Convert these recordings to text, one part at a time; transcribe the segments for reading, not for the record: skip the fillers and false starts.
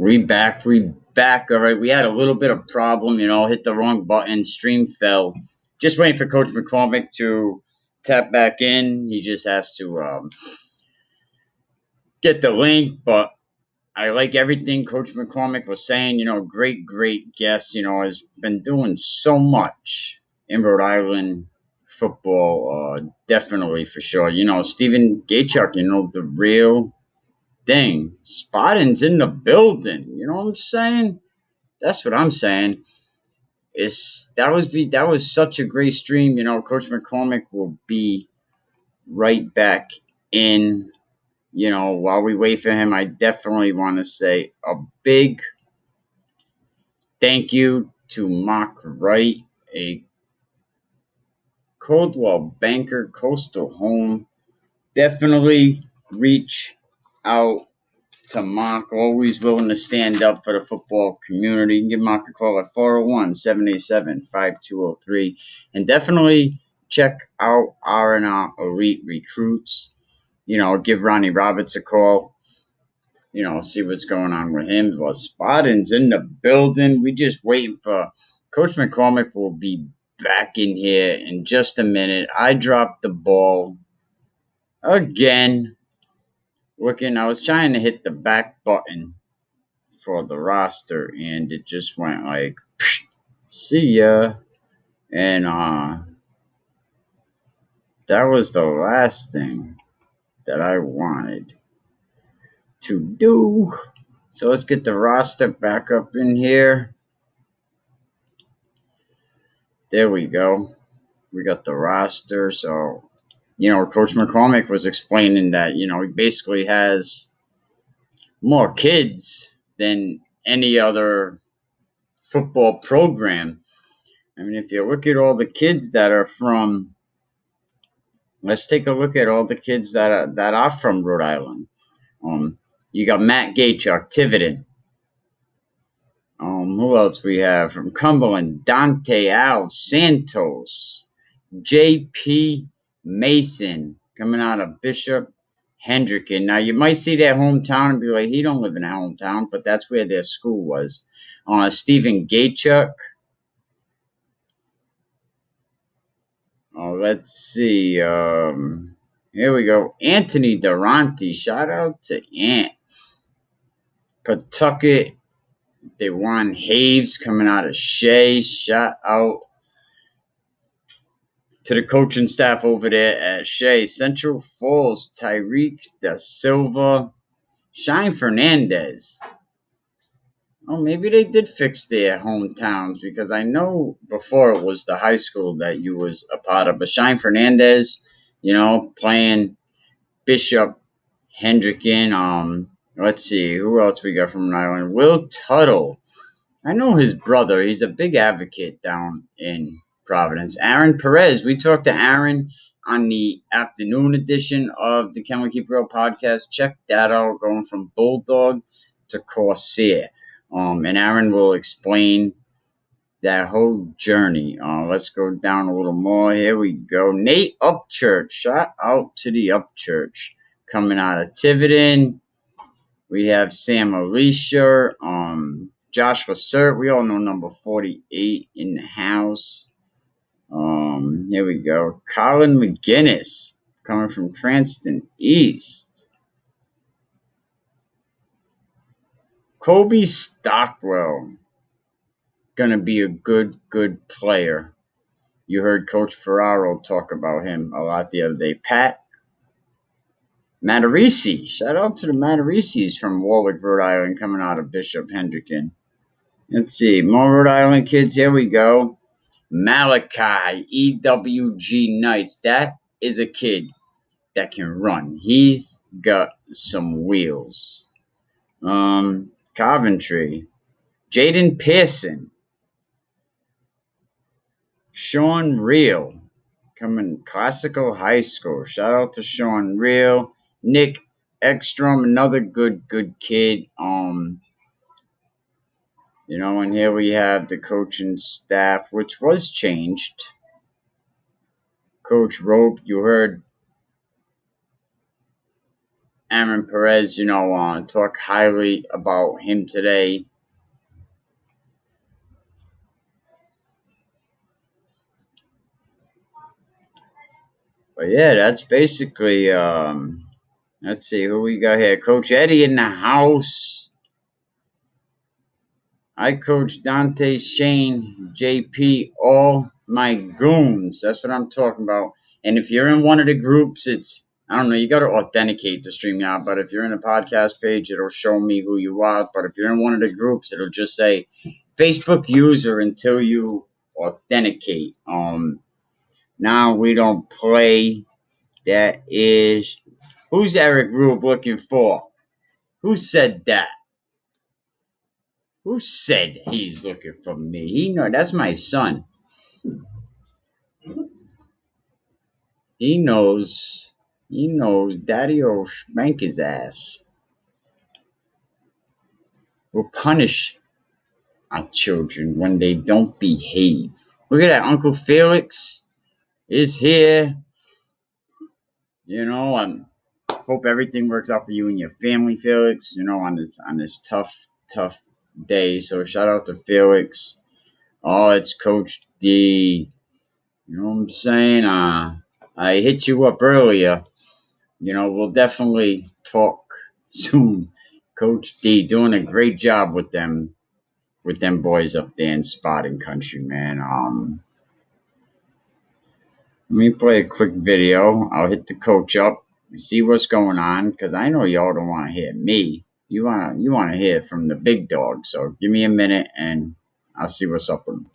We back. All right. We had a little bit of problem, hit the wrong button, stream fell. Just waiting for Coach McCormick to tap back in. He just has to get the link, but I like everything Coach McCormick was saying. Great guest, has been doing so much in Rhode Island football, definitely for sure. Stephen Gachuk, the real thing. Spartans in the building. You know what I'm saying? That's what I'm saying. That was such a great stream. Coach McCormick will be right back in. While we wait for him, I definitely want to say a big thank you to Mark Wright, a Coldwell Banker Coastal Home. Definitely reach out to Mark, always willing to stand up for the football community. You can give Mark a call at 401-787-5203. And definitely check out R&R Elite Recruits. Give Ronnie Roberts a call. See what's going on with him. Well, Spartans in the building. We just waiting for Coach McCormick will be back in here in just a minute. I dropped the ball again. I was trying to hit the back button for the roster, and it just went like, see ya. And that was the last thing that I wanted to do. So let's get the roster back up in here. There we go. We got the roster. So, Coach McCormick was explaining that, he basically has more kids than any other football program. I mean, if you look at all the kids that are from, let's take a look at all the kids that are from Rhode Island. You got Matt Gachuk, Tiverton. Who else we have from Cumberland? Dante Al Santos, J.P. Mason coming out of Bishop Hendricken. Now you might see their hometown and be like, he don't live in their hometown, but that's where their school was. Stephen Gachuk. Let's see. Here we go. Anthony Durante. Shout out to Ant. Pawtucket. Dewan Haves coming out of Shea. Shout out to the coaching staff over there at Shea. Central Falls. Tyreek Da Silva. Shine Fernandez. Maybe they did fix their hometowns because I know before it was the high school that you was a part of. But Shine Fernandez, playing Bishop Hendricken. Let's see, who else we got from Rhode Island? Will Tuttle. I know his brother. He's a big advocate down in Providence. Aaron Perez. We talked to Aaron on the afternoon edition of the Can We Keep Real podcast. Check that out, going from Bulldog to Corsair. And Aaron will explain that whole journey. Let's go down a little more. Here we go. Nate Upchurch. Shout out to the Upchurch. Coming out of Tiverton. We have Sam Alicia. Joshua Surt. We all know number 48 in the house. Here we go. Colin McGinnis. Coming from Cranston East. Kobe Stockwell. Gonna be a good player. You heard Coach Ferraro talk about him a lot the other day. Pat Matarisi. Shout out to the Matarisis from Warwick, Rhode Island, coming out of Bishop Hendricken. Let's see. More Rhode Island kids. Here we go. Malachi, EWG Knights. That is a kid that can run. He's got some wheels. Coventry. Jaden Pearson. Sean Reel. Coming Classical High School. Shout out to Sean Reel. Nick Ekstrom, another good kid. And here we have the coaching staff, which was changed. Coach Rope, you heard Aaron Perez, talk highly about him today. But yeah, that's basically, let's see who we got here. Coach Eddie in the house. I coach Dante, Shane, JP, all my goons. That's what I'm talking about. And if you're in one of the groups, I don't know, you got to authenticate to StreamYard. But if you're in a podcast page, it'll show me who you are. But if you're in one of the groups, it'll just say Facebook user until you authenticate. Now we don't play. That is, who's Eric Rube looking for? Who said that? Who said he's looking for me? That's my son. He knows. Daddy will spank his ass. We'll punish our children when they don't behave. Look at that. Uncle Felix is here. I hope everything works out for you and your family, Felix. On this tough day. So shout out to Felix. Oh, it's Coach D. You know what I'm saying? I hit you up earlier. We'll definitely talk soon. Coach D doing a great job with them boys up there in Spotting Country, man. Let me play a quick video. I'll hit the coach up and see what's going on, because I know y'all don't want to hear me. You want to hear from the big dog. So give me a minute and I'll see what's up with him.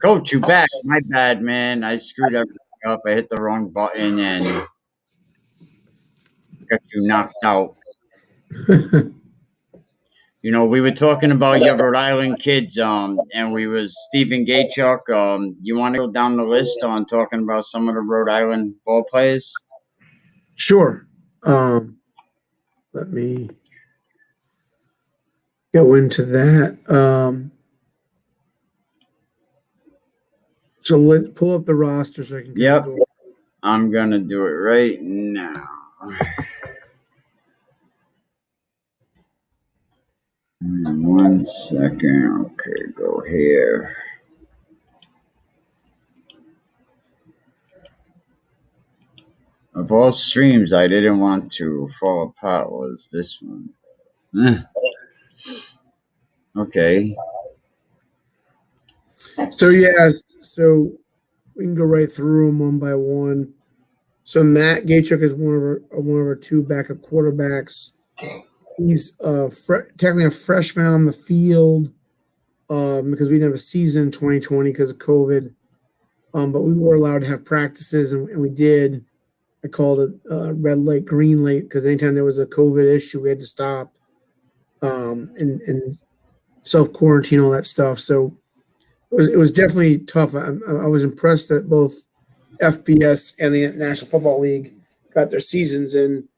Coach, you back. My bad, man. I screwed everything up. I hit the wrong button and got you knocked out. We were talking about your Rhode Island kids, and we was Stephen Gaychuk. You want to go down the list on talking about some of the Rhode Island ball players? Sure. Let me go into that. So let pull up the roster so I can. Yep, I'm gonna do it right now. One second. Okay, go here. Of all streams I didn't want to fall apart was this one. Okay. So so we can go right through them one by one. So Matt Gaychuk is one of our two backup quarterbacks. He's technically a freshman on the field because we didn't have a season in 2020 because of COVID. But we were allowed to have practices, and we did. I called it red light, green light, because anytime there was a COVID issue, we had to stop and self-quarantine, all that stuff. So it was definitely tough. I was impressed that both FBS and the National Football League got their seasons in,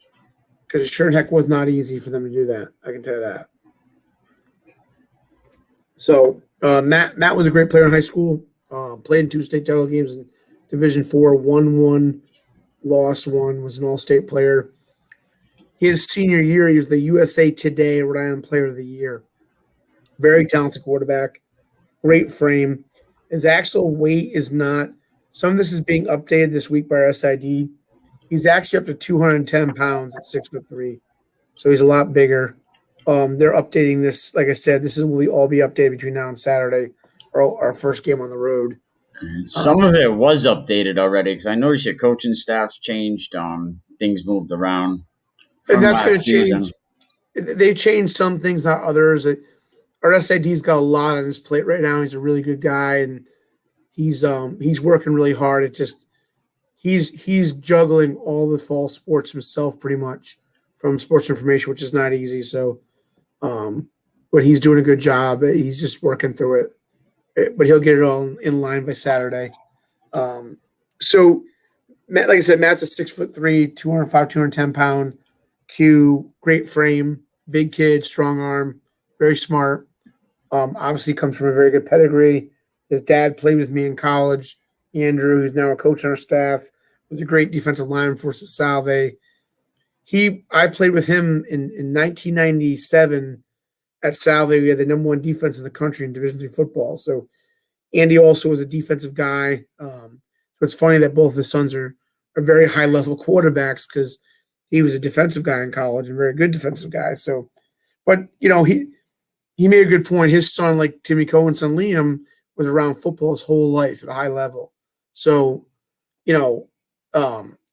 because it sure heck was not easy for them to do that. I can tell you that. So Matt was a great player in high school. Played in 2 state title games in Division IV, won one, lost one, was an all-state player. His senior year, he was the USA Today Rhode Island Player of the Year. Very talented quarterback, great frame. His actual weight is not – some of this is being updated this week by our SID. He's actually up to 210 pounds at 6'3". So he's a lot bigger. They're updating this. Like I said, this will all be updated between now and Saturday, our first game on the road. Some of it was updated already because I noticed your coaching staff's changed. Things moved around. And that's going to change. They changed some things, not others. Our SID's got a lot on his plate right now. He's a really good guy, and he's working really hard. It just he's juggling all the fall sports himself, pretty much, from sports information, which is not easy. So, but he's doing a good job. He's just working through it, but he'll get it all in line by Saturday. So, Matt, like I said, Matt's a 6'3", 205, 210 pound Q, great frame, big kid, strong arm, very smart. Obviously comes from a very good pedigree. His dad played with me in college. Andrew, who's now a coach on our staff, was a great defensive lineman for us at Salve. I played with him in 1997 at Salve. We had the number 1 defense in the country in Division III football. So Andy also was a defensive guy. So it's funny that both the sons are very high-level quarterbacks, because he was a defensive guy in college, and a very good defensive guy. So, but, he made a good point. His son, like Timmy Cohen's son Liam, was around football his whole life at a high level. So,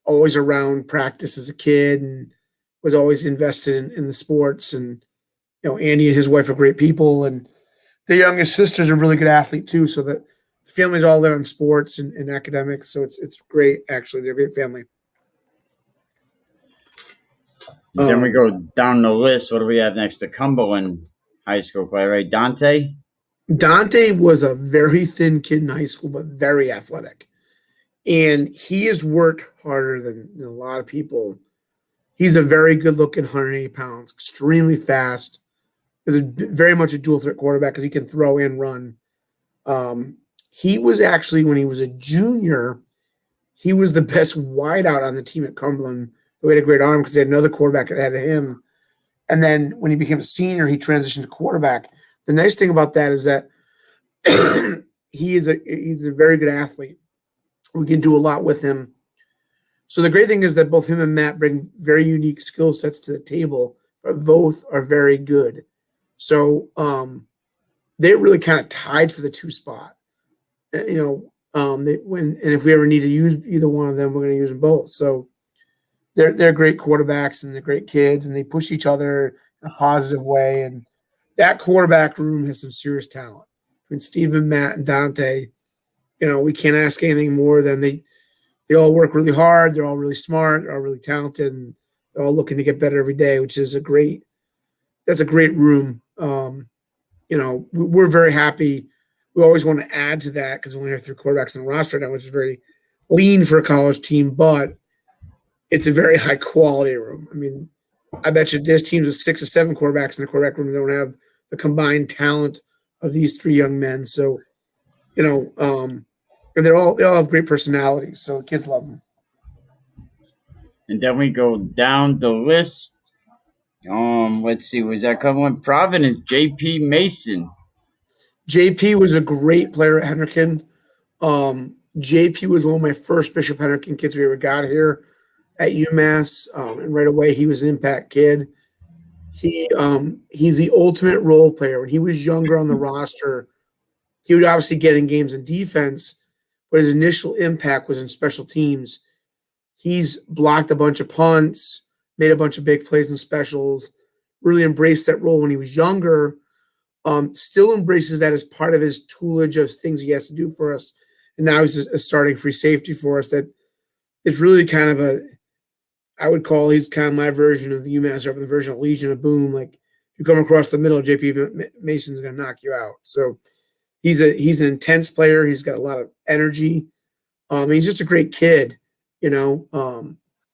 always around practice as a kid, and was always invested in the sports. And, Andy and his wife are great people, and the youngest sister's a really good athlete too. So that the family's all there in sports and academics. So it's great, actually. They're a great family. Then we go down the list. What do we have next? The Cumberland high school player, right? Dante? Dante was a very thin kid in high school, but very athletic. And he has worked harder than a lot of people. He's a very good-looking 180 pounds, extremely fast. Is very much a dual-threat quarterback because he can throw and run. He was actually, when he was a junior, he was the best wideout on the team at Cumberland. He had a great arm because they had another quarterback ahead of him. And then when he became a senior, he transitioned to quarterback. The nice thing about that is that he's a very good athlete. We can do a lot with him. So the great thing is that both him and Matt bring very unique skill sets to the table, but both are very good. So they're really kind of tied for the 2 spot. And if we ever need to use either one of them, we're going to use them both. So they're great quarterbacks, and they're great kids, and they push each other in a positive way. And that quarterback room has some serious talent. Between Stephen, Matt, and Dante, we can't ask anything more than they all work really hard. They're all really smart. They're all really talented, and they're all looking to get better every day, which is that's a great room. We're very happy. We always want to add to that because we only have 3 quarterbacks on the roster now, which is very lean for a college team, but it's a very high quality room. I mean, I bet you there's teams with 6 or 7 quarterbacks in the quarterback room that don't have the combined talent of these 3 young men. So, and they all have great personalities, so kids love them. And then we go down the list. Let's see, was that coming? Providence, J.P. Mason. JP was a great player at Henrikin. JP was one of my first Bishop Henrikin kids we ever got here at UMass, and right away he was an impact kid. He's the ultimate role player. When he was younger on the roster, he would obviously get in games in defense, but his initial impact was in special teams. He's blocked a bunch of punts, made a bunch of big plays in specials, really embraced that role when he was younger. Still embraces that as part of his toolage of things he has to do for us. And now he's a starting free safety for us that is really kind of he's kind of my version of the UMass or the version of Legion of Boom. Like, if you come across the middle, JP Mason's going to knock you out. So he's an intense player. He's got a lot of energy. He's just a great kid,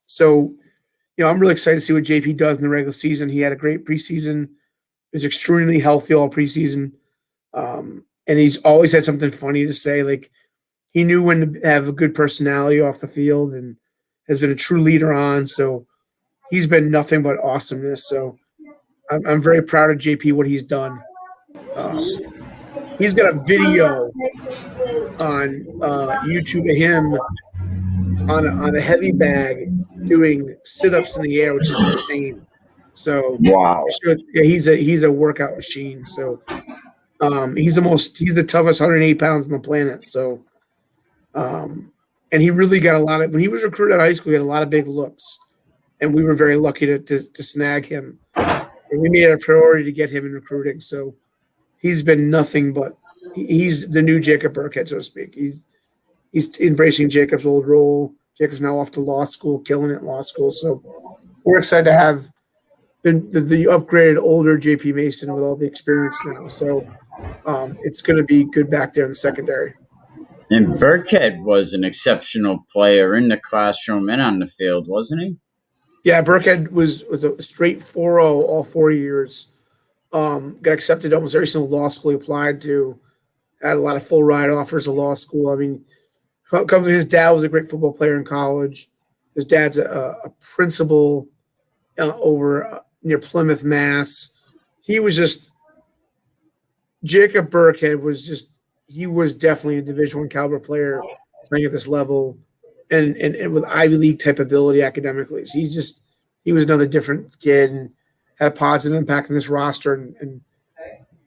So, I'm really excited to see what JP does in the regular season. He had a great preseason. He was extremely healthy all preseason. And he's always had something funny to say. Like, he knew when to have a good personality off the field and has been a true leader on. So he's been nothing but awesomeness. So I'm very proud of JP, what he's done. He's got a video on YouTube of him on a heavy bag doing sit-ups in the air, which is insane. So wow, he's a workout machine. So he's the toughest 108 pounds on the planet. So and he really got a lot of, when he was recruited at high school, he had a lot of big looks, and we were very lucky to snag him. And we made it a priority to get him in recruiting. So he's been nothing but he's the new Jacob Burkhead, so to speak. He's embracing Jacob's old role. Jacob's now off to law school, killing it in law school. So we're excited to have the upgraded older JP Mason with all the experience now. So it's going to be good back there in the secondary. And Burkhead was an exceptional player in the classroom and on the field, wasn't he? Yeah, Burkhead was a straight 4.0 all 4 years. Got accepted almost every single law school he applied to. Had a lot of full ride offers to law school. I mean, his dad was a great football player in college. His dad's a principal over near Plymouth, Mass. Jacob Burkhead was definitely a Division I caliber player playing at this level and with Ivy League type ability academically. So he was another different kid and had a positive impact on this roster. And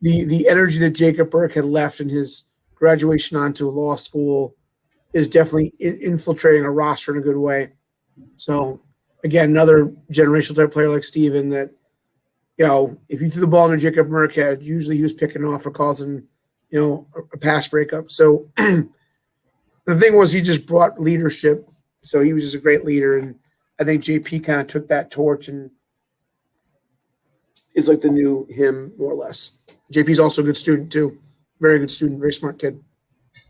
the energy that Jacob Burkhead left in his graduation onto law school is definitely infiltrating a roster in a good way. So, again, another generational type player like Steven that, if you threw the ball into Jacob Burkhead, usually he was picking off or causing, a pass breakup. So the thing was he just brought leadership. So he was just a great leader. And I think JP kind of took that torch and is like the new him, more or less. JP's also a good student, too. Very good student, very smart kid.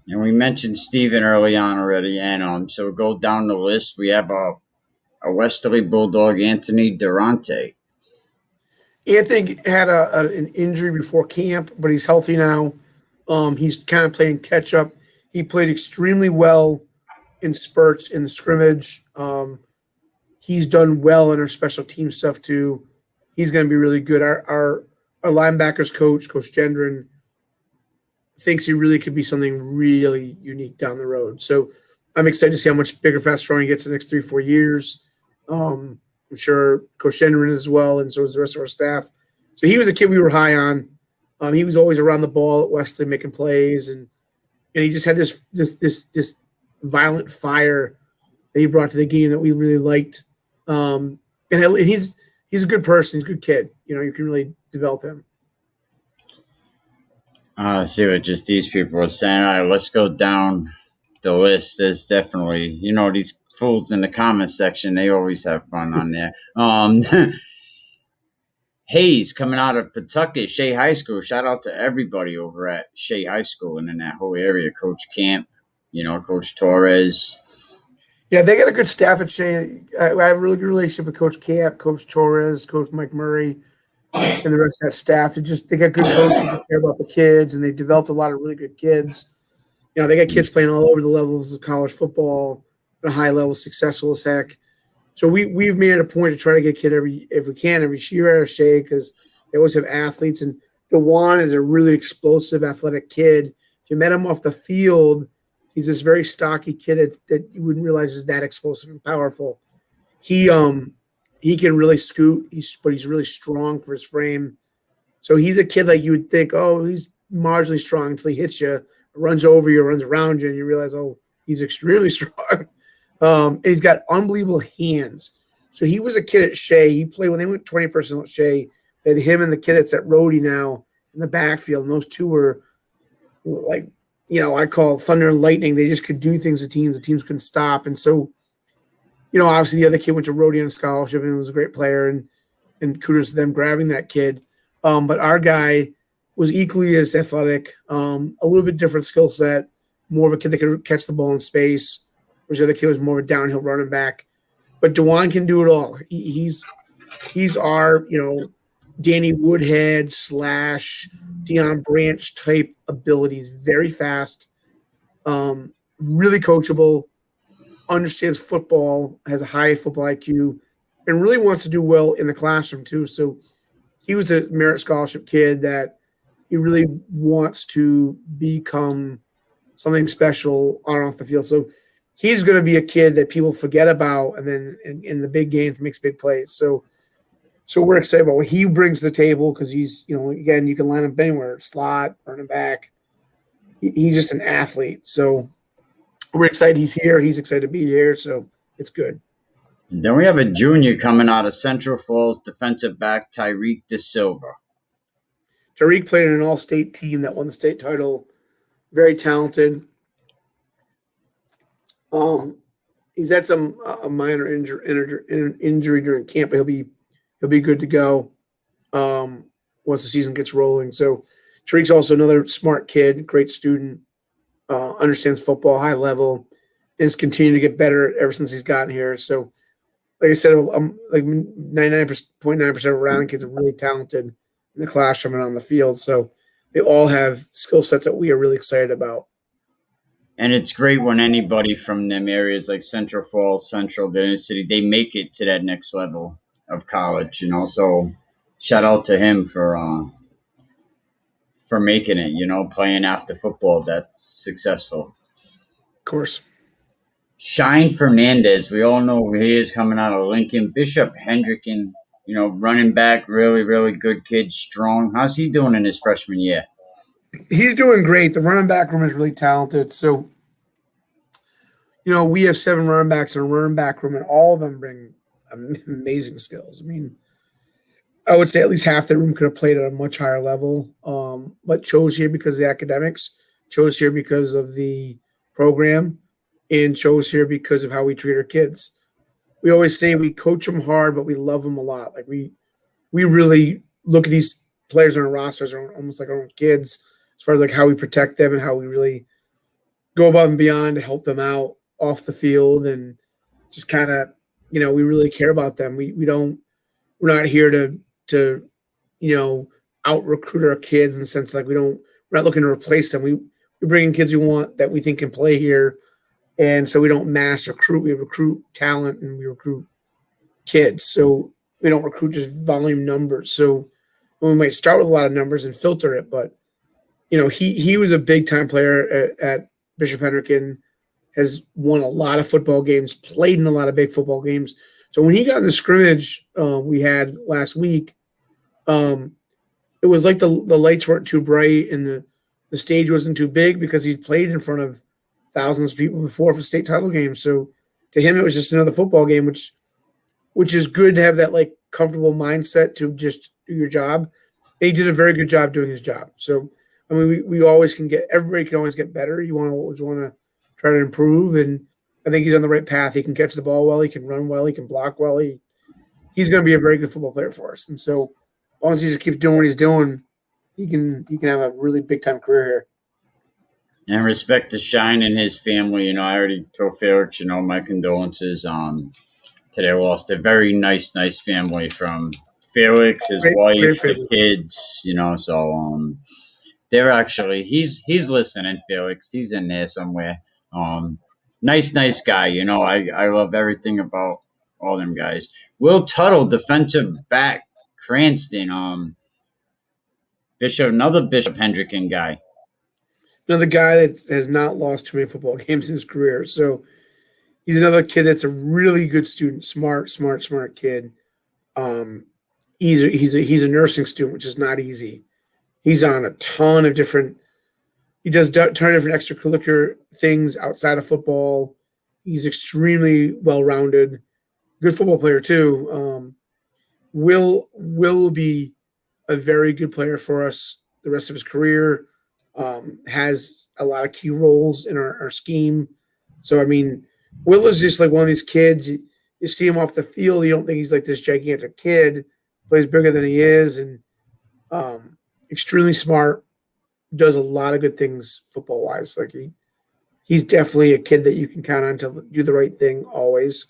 And we mentioned Steven early on already. And so we go down the list. We have a Westerly Bulldog, Anthony Durante. Anthony had an injury before camp, but he's healthy now. He's kind of playing catch up. He played extremely well in spurts in the scrimmage. He's done well in our special team stuff too. He's going to be really good. Our linebackers coach, Coach Gendron, thinks he really could be something really unique down the road. So I'm excited to see how much bigger, fast throwing he gets in the next 3-4 years. I'm sure Coach Gendron is as well, and so is the rest of our staff. So he was a kid we were high on. He was always around the ball at Wesley making plays, and he just had this violent fire that he brought to the game that we really liked. And he's a good person. He's a good kid. You can really develop him. See what just these people are saying. All right, let's go down the list. There's definitely, these fools in the comment section. They always have fun on there. Hayes coming out of Pawtucket, Shea High School. Shout out to everybody over at Shea High School and in that whole area. Coach Camp, Coach Torres. Yeah, they got a good staff at Shea. I have a really good relationship with Coach Camp, Coach Torres, Coach Mike Murray, and the rest of that staff. They got good coaches that care about the kids, and they developed a lot of really good kids. They got kids playing all over the levels of college football at a high level, successful as heck. So we've made it a point to try to get a kid every year at Shea because they always have athletes. And DeJuan is a really explosive, athletic kid. If you met him off the field, he's this very stocky kid that you wouldn't realize is that explosive and powerful. He can really scoot, but he's really strong for his frame. So he's a kid like you would think, oh, he's marginally strong until he hits you, runs over you, runs around you, and you realize, oh, he's extremely strong. He's got unbelievable hands. So he was a kid at Shea. He played when they went 20 personnel at Shea. They had him and the kid that's at Rhodey now in the backfield. And those two were like, I call thunder and lightning. They just could do things to teams. The teams couldn't stop. And so, obviously the other kid went to Rhodey on a scholarship and was a great player. And kudos to them grabbing that kid. But our guy was equally as athletic, a little bit different skill set, more of a kid that could catch the ball in space. Whereas the other kid was more of a downhill running back. But DeJuan can do it all. He's our, Danny Woodhead / Deion Branch type abilities. Very fast, really coachable, understands football, has a high football IQ, and really wants to do well in the classroom too. So he was a merit scholarship kid that he really wants to become something special on and off the field. So he's going to be a kid that people forget about, and then in the big games makes big plays. So we're excited about what he brings to the table because he's, again, you can line him anywhere, slot, running back. He's just an athlete. So we're excited he's here. He's excited to be here. So it's good. And then we have a junior coming out of Central Falls, defensive back Tyreek De Silva. Tyreek played in an all-state team that won the state title. Very talented. He's had some minor injury during camp, but he'll be good to go once the season gets rolling. So Tariq's also another smart kid, great student, understands football, high level, and has continued to get better ever since he's gotten here. So, like I said, like 99.9% of Rhode kids are really talented in the classroom and on the field. So they all have skill sets that we are really excited about. And it's great when anybody from them areas like Central Falls, Central, the inner city, they make it to that next level of college, So shout out to him for making it, playing after football that's successful. Of course. Shine Fernandez, we all know who he is coming out of Lincoln. Bishop Hendricken, running back, really, really good kid, strong. How's he doing in his freshman year? He's doing great. The running back room is really talented. So, we have 7 running backs in a running back room, and all of them bring amazing skills. I mean, I would say at least half the room could have played at a much higher level, but chose here because of the academics, chose here because of the program, and chose here because of how we treat our kids. We always say we coach them hard, but we love them a lot. Like we really look at these players on our rosters are almost like our own kids, as far as like how we protect them and how we really go above and beyond to help them out off the field, and just kind of, we really care about them. We're not here to out recruit our kids in the sense like we're not looking to replace them. We bring in kids we want that we think can play here, and so we don't mass recruit. We recruit talent and we recruit kids. So we don't recruit just volume numbers. So we might start with a lot of numbers and filter it, but he was a big time player at Bishop Hendricken, has won a lot of football games, played in a lot of big football games. So when he got in the scrimmage we had last week, it was like the lights weren't too bright and the stage wasn't too big because he'd played in front of thousands of people before for state title games. So to him, it was just another football game, which is good to have that like comfortable mindset to just do your job. And he did a very good job doing his job. So, I mean, everybody can always get better. You always want to try to improve. And I think he's on the right path. He can catch the ball well. He can run well. He can block well. He's going to be a very good football player for us. And so, as long as he just keeps doing what he's doing, he can have a really big time career here. And respect to Shine and his family. I already told Felix, my condolences to their loss. They're very nice family from Felix, his Great wife, the family. kids, so they're actually he's listening, Felix. He's in there somewhere. Nice guy, I love everything about all them guys. Will Tuttle, defensive back, Cranston, another Bishop Hendricken guy. Another guy that has not lost too many football games in his career. So he's another kid that's a really good student, smart kid. He's a nursing student, which is not easy. He's on a ton of different. He does a ton of different extracurricular things outside of football. He's extremely well rounded. Good football player too. Will be a very good player for us the rest of his career. Has a lot of key roles in our scheme. So I mean, Will is just like one of these kids. You see him off the field, you don't think he's like this gigantic kid. Plays bigger than he is, and extremely smart. Does a lot of good things football wise. Like he's definitely a kid that you can count on to do the right thing always.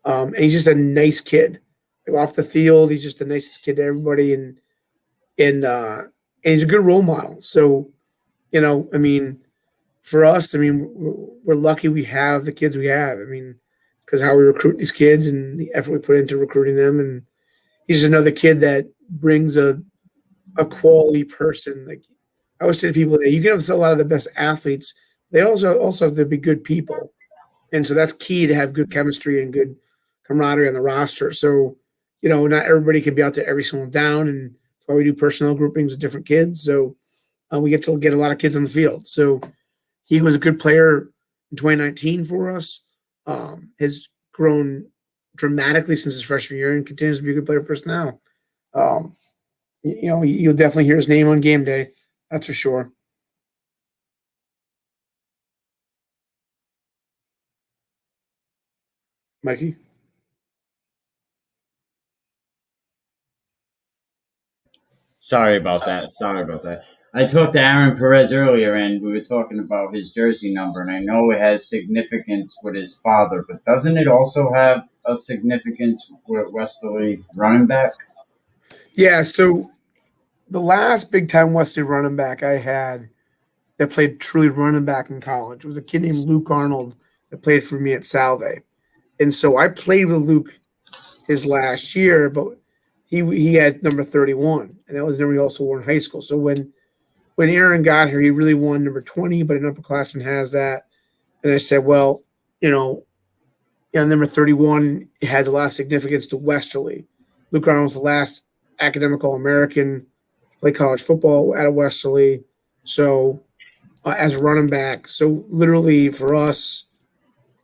And he's just a nice kid. Like off the field, he's just the nicest kid to everybody, and he's a good role model. So, I mean, for us, I mean, we're lucky we have the kids we have. I mean, because how we recruit these kids and the effort we put into recruiting them, and he's just another kid that brings a quality person. Like I always say to people that you can have a lot of the best athletes. They also have to be good people, and so that's key to have good chemistry and good camaraderie on the roster. So, not everybody can be out there every single down, and that's why we do personnel groupings with different kids. So we get to get a lot of kids on the field. So he was a good player in 2019 for us. Has grown dramatically since his freshman year and continues to be a good player for us now. You'll definitely hear his name on game day. That's for sure. Mikey? Sorry about that. I talked to Aaron Perez earlier, and we were talking about his jersey number, and I know it has significance with his father, but doesn't it also have a significance with Westerly running back? Yeah, so the last big time Wesley running back I had that played truly running back in college was a kid named Luke Arnold that played for me at Salve. And so I played with Luke his last year, but he had number 31, and that was the number he also wore in high school. So when Aaron got here, he really won number 20, but an upperclassman has that. And I said, well, number 31 has a lot of significance to Westerly. Luke Arnold was the last academic All-American, played college football at Westerly. So as a running back, so literally for us,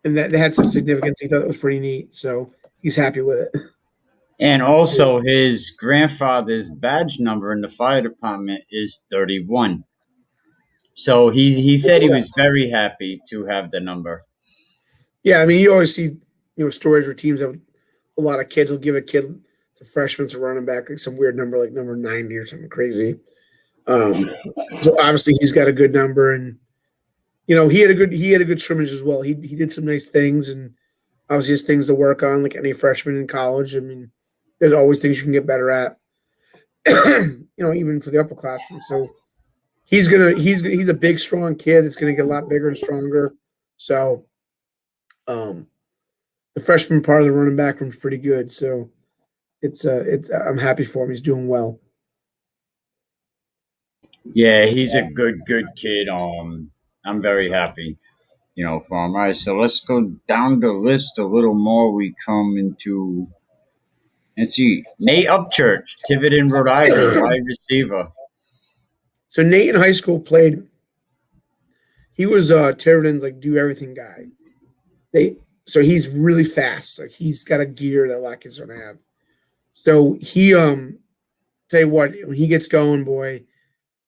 and that had some significance. He thought it was pretty neat. So he's happy with it. And also, his grandfather's badge number in the fire department is 31. So he said he was very happy to have the number. Yeah, I mean, you always see stories where teams have a lot of kids will give a kid a freshman to running back like some weird number like number 90 or something crazy. So obviously he's got a good number, and he had a good scrimmage as well. He did some nice things, and obviously has things to work on like any freshman in college. I mean, there's always things you can get better at. Even for the upperclassmen. So he's a big, strong kid that's gonna get a lot bigger and stronger. So the freshman part of the running back room is pretty good. So it's I'm happy for him. He's doing well. Yeah, he's a good kid. I'm very happy, for him. All right, so let's go down the list a little more. We come into, let's see, Nate Upchurch, Tiverton, Rhode Island, wide receiver. So Nate in high school played. He was Tiverton's like do everything guy. So he's really fast. Like he's got a gear that a lot of kids don't have. So he tell you what, when he gets going, boy,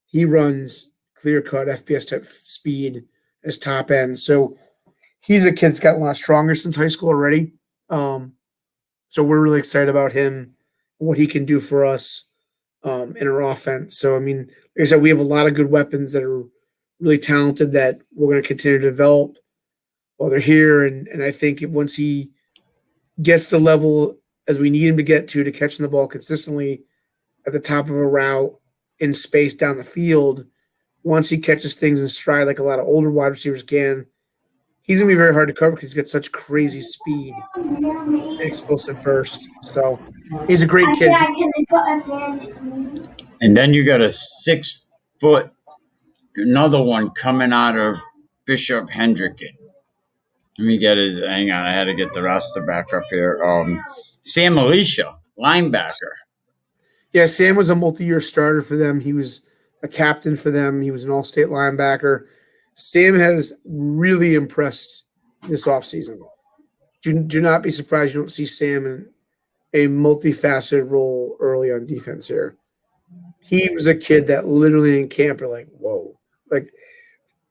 he runs clear cut FPS type speed as top end. So he's a kid that's gotten a lot stronger since high school already. So we're really excited about him, what he can do for us in our offense. So, I mean, like I said, we have a lot of good weapons that are really talented that we're going to continue to develop while they're here. And I think once he gets the level as we need him to get to catching the ball consistently at the top of a route in space down the field, once he catches things in stride like a lot of older wide receivers can, he's going to be very hard to cover because he's got such crazy speed and explosive burst. So he's a great kid. And then you got a 6 foot, another one coming out of Bishop Hendricken. Let me get his. Hang on, I had to get the roster back up here. Sam Alicia, linebacker. Yeah, Sam was a multi-year starter for them. He was a captain for them. He was an all-state linebacker. Sam has really impressed this offseason. Do not be surprised you don't see Sam in a multifaceted role early on defense here. He was a kid that literally in camp are like, whoa. Like,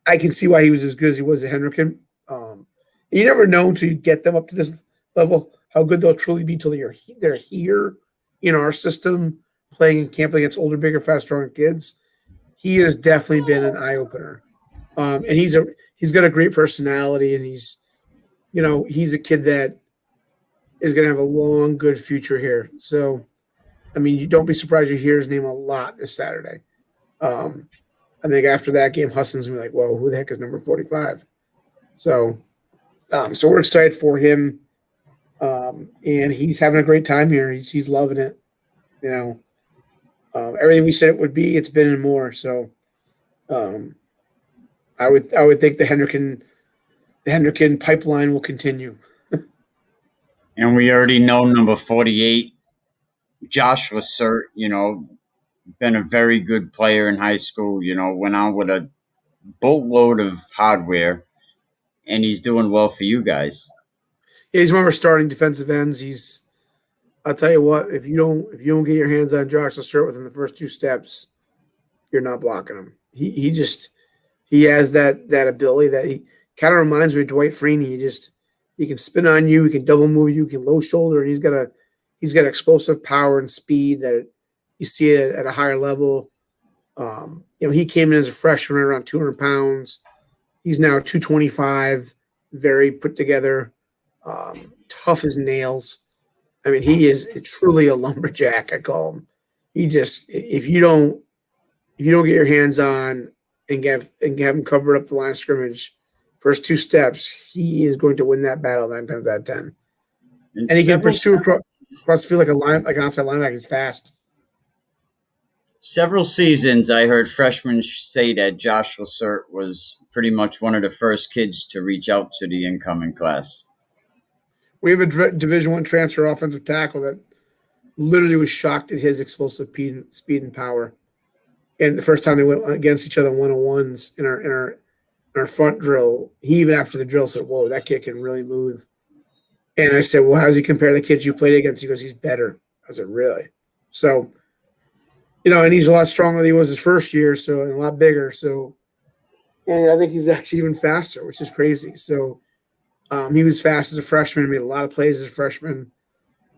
I can see why he was as good as he was at Hendricken. You never know until you get them up to this level how good they'll truly be till they're here in our system playing in camp against older, bigger, fast, stronger kids. He has definitely been an eye opener, and he's got a great personality, and he's a kid that is going to have a long, good future here. So, I mean, you don't be surprised you hear his name a lot this Saturday. I think after that game, Husson's going to be like, whoa, who the heck is number 45? So we're excited for him, and he's having a great time here. He's loving it. Everything we said it would be, it's been and more. So I would think the Hendricken pipeline will continue. And we already know number 48, Josh Lacert, been a very good player in high school, went on with a boatload of hardware, and he's doing well for you guys. Yeah, he's one of our starting defensive ends. I'll tell you what, if you don't get your hands on Josh Lacert within the first 2 steps, you're not blocking him. He has that ability that he kind of reminds me of Dwight Freeney. He can spin on you, he can double move you, he can low shoulder, and he's got explosive power and speed that you see it at a higher level. He came in as a freshman around 200 pounds. He's now 225, very put together, tough as nails. I mean, he is truly a lumberjack, I call him. If you don't get your hands on and have him cover up the line of scrimmage, first 2 steps, he is going to win that battle 9 times out of 10. And he can pursue across the field like an outside linebacker. He's fast. Several seasons, I heard freshmen say that Josh Lacert was pretty much one of the first kids to reach out to the incoming class. We have a Division I transfer offensive tackle that literally was shocked at his explosive speed and power. And the first time they went against each other in 1-on-1s in our front drill, he even after the drill said, "Whoa, that kid can really move." And I said, "Well, how does he compare to the kids you played against?" He goes, "He's better." I said, "Really?" So, and he's a lot stronger than he was his first year, so and a lot bigger. So, and I think he's actually even faster, which is crazy. So, he was fast as a freshman, made a lot of plays as a freshman.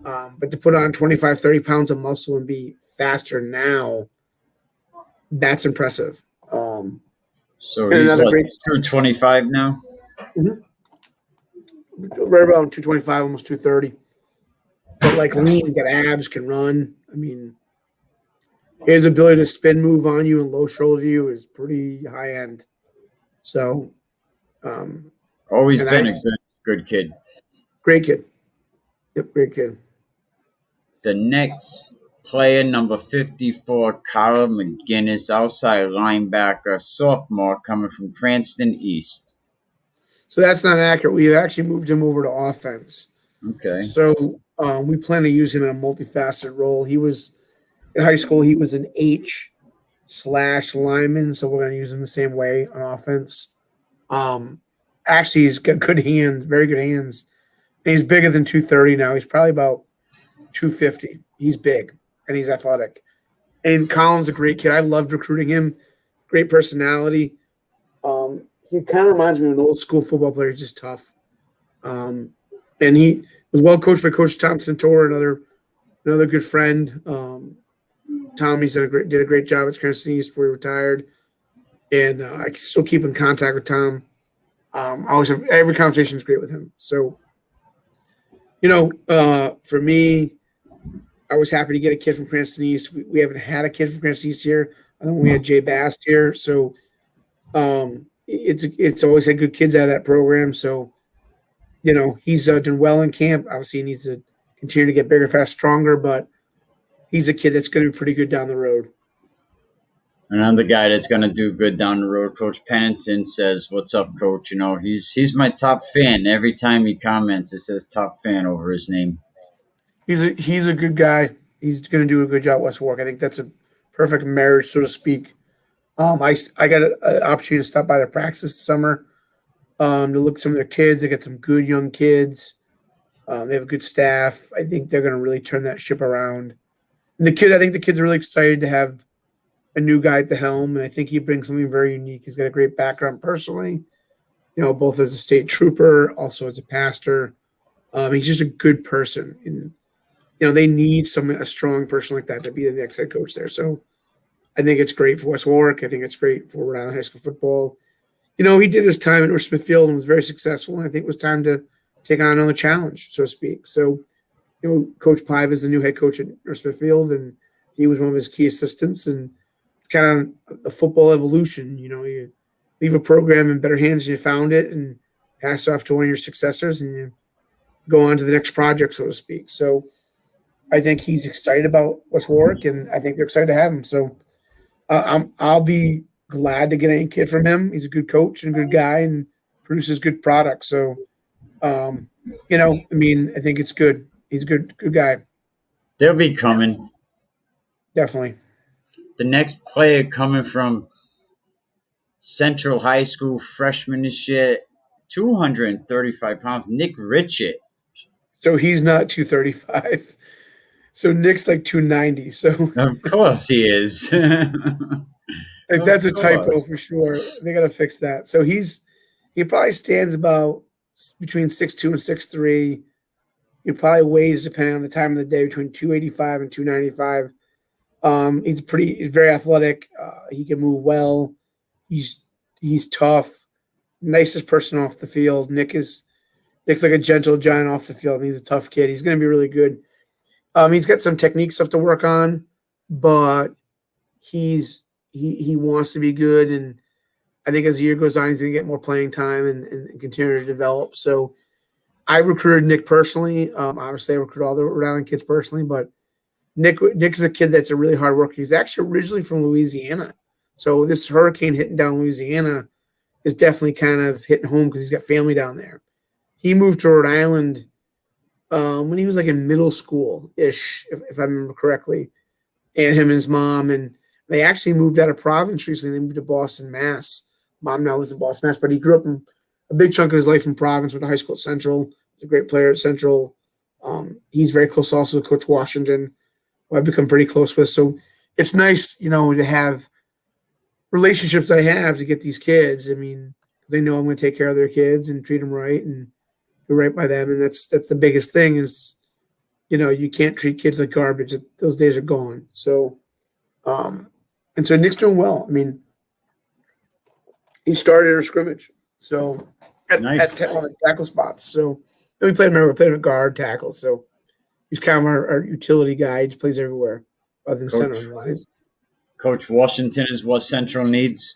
But to put on 25, 30 pounds of muscle and be faster now, that's impressive. So he's another great 225 now? Mm-hmm. Right around 225, almost 230. But like lean, got abs, can run. I mean, his ability to spin move on you and low shoulder you is pretty high end. So, always been a good kid. Great kid. Yep, great kid. The next player, number 54, Kyle McGinnis, outside linebacker, sophomore, coming from Cranston East. So that's not accurate. We actually moved him over to offense. Okay. So we plan to use him in a multifaceted role. He was in high school. He was an H/lineman, so we're going to use him the same way on offense. Actually, he's got good hands, very good hands. And he's bigger than 230 now. He's probably about 250. He's big, and he's athletic. And Colin's a great kid. I loved recruiting him. Great personality. he kind of reminds me of an old school football player. He's just tough. And he was well coached by Coach Tom Santora, another good friend. Tommy's did a great job at Cranston East before he retired, and I still keep in contact with Tom. I always have every conversation is great with him. So, for me, I was happy to get a kid from Cranston East. We haven't had a kid from Cranston East here. I think we had Jay Bast here, so it's always had good kids out of that program. So, he's done well in camp. Obviously, he needs to continue to get bigger, fast, stronger, but he's a kid that's going to be pretty good down the road. Another guy that's going to do good down the road, Coach Pennington says, "What's up, Coach?" He's my top fan. Every time he comments, it says "top fan" over his name. He's a good guy. He's going to do a good job at West Warwick. I think that's a perfect marriage, so to speak. I got an opportunity to stop by their practice this summer to look at some of their kids. They got some good young kids. They have a good staff. I think they're going to really turn that ship around. And I think the kids are really excited to have a new guy at the helm, and I think he brings something very unique. He's got a great background personally, both as a state trooper, also as a pastor. He's just a good person, and they need a strong person like that to be the next head coach there. So I think it's great for West Warwick. I think it's great for Rhode Island High School football. He did his time at North Smithfield and was very successful, and I think it was time to take on another challenge, so to speak. So, Coach Pive is the new head coach at North Smithfield, and he was one of his key assistants, and it's kind of a football evolution. You leave a program in better hands than you found it and pass it off to one of your successors, and you go on to the next project, so to speak. So I think he's excited about West Warwick, and I think they're excited to have him. So I'll be glad to get any kid from him. He's a good coach and a good guy and produces good products. So, I think it's good. He's a good guy. They'll be coming. Definitely. The next player coming from Central High School, freshman this year, 235 pounds, Nick Richard. So he's not 235. So Nick's like 290. So of course he is. That's a typo for sure. They got to fix that. So he probably stands about between 6'2" and 6'3". He probably weighs, depending on the time of the day, between 285 and 295. He's very athletic. He can move well. He's tough. Nicest person off the field. Nick's like a gentle giant off the field. He's a tough kid. He's going to be really good. He's got some technique stuff to work on, but he wants to be good, and I think as the year goes on, he's going to get more playing time and continue to develop. So I recruited Nick personally. Obviously, I recruit all the Rhode Island kids personally, but Nick's a kid that's a really hard worker. He's actually originally from Louisiana. So this hurricane hitting down Louisiana is definitely kind of hitting home because he's got family down there. He moved to Rhode Island when he was like in middle school-ish, if I remember correctly, and him and his mom. And they actually moved out of Providence recently. They moved to Boston, Mass. Mom now lives in Boston, Mass, but he grew up in a big chunk of his life in Providence, went to high school at Central. He's a great player at Central. He's very close also to Coach Washington, who I've become pretty close with. So it's nice, to have relationships I have to get these kids. I mean, they know I'm going to take care of their kids and treat them right and do right by them. And that's the biggest thing is, you can't treat kids like garbage. Those days are gone. So, and so Nick's doing well. I mean, he started in a scrimmage. So on the tackle spots. So we played him at guard tackle. So he's kind of our utility guy. He just plays everywhere other than center on the line. Coach Washington is what Central needs.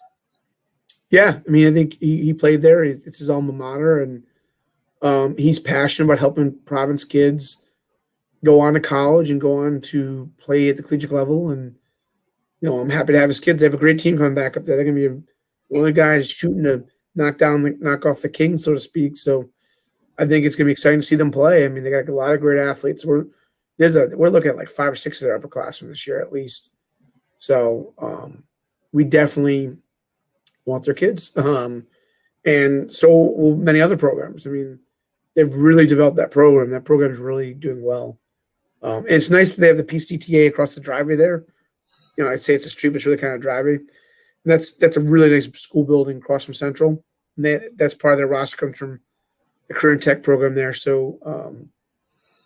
Yeah, I mean, I think he played there. It's his alma mater, and he's passionate about helping Providence kids go on to college and go on to play at the collegiate level. And I'm happy to have his kids. They have a great team coming back up there. They're going to be one of the guys shooting to knock off the king, so to speak. So I think it's going to be exciting to see them play. I mean, they got a lot of great athletes. We're looking at like 5 or 6 of their upperclassmen this year at least. So we definitely want their kids. And so will many other programs. I mean, they've really developed that program. That program is really doing well. And it's nice that they have the PCTA across the driveway there. I'd say it's a street, but it's really kind of driveway. And that's a really nice school building across from Central. That's part of their roster comes from the career and tech program there. So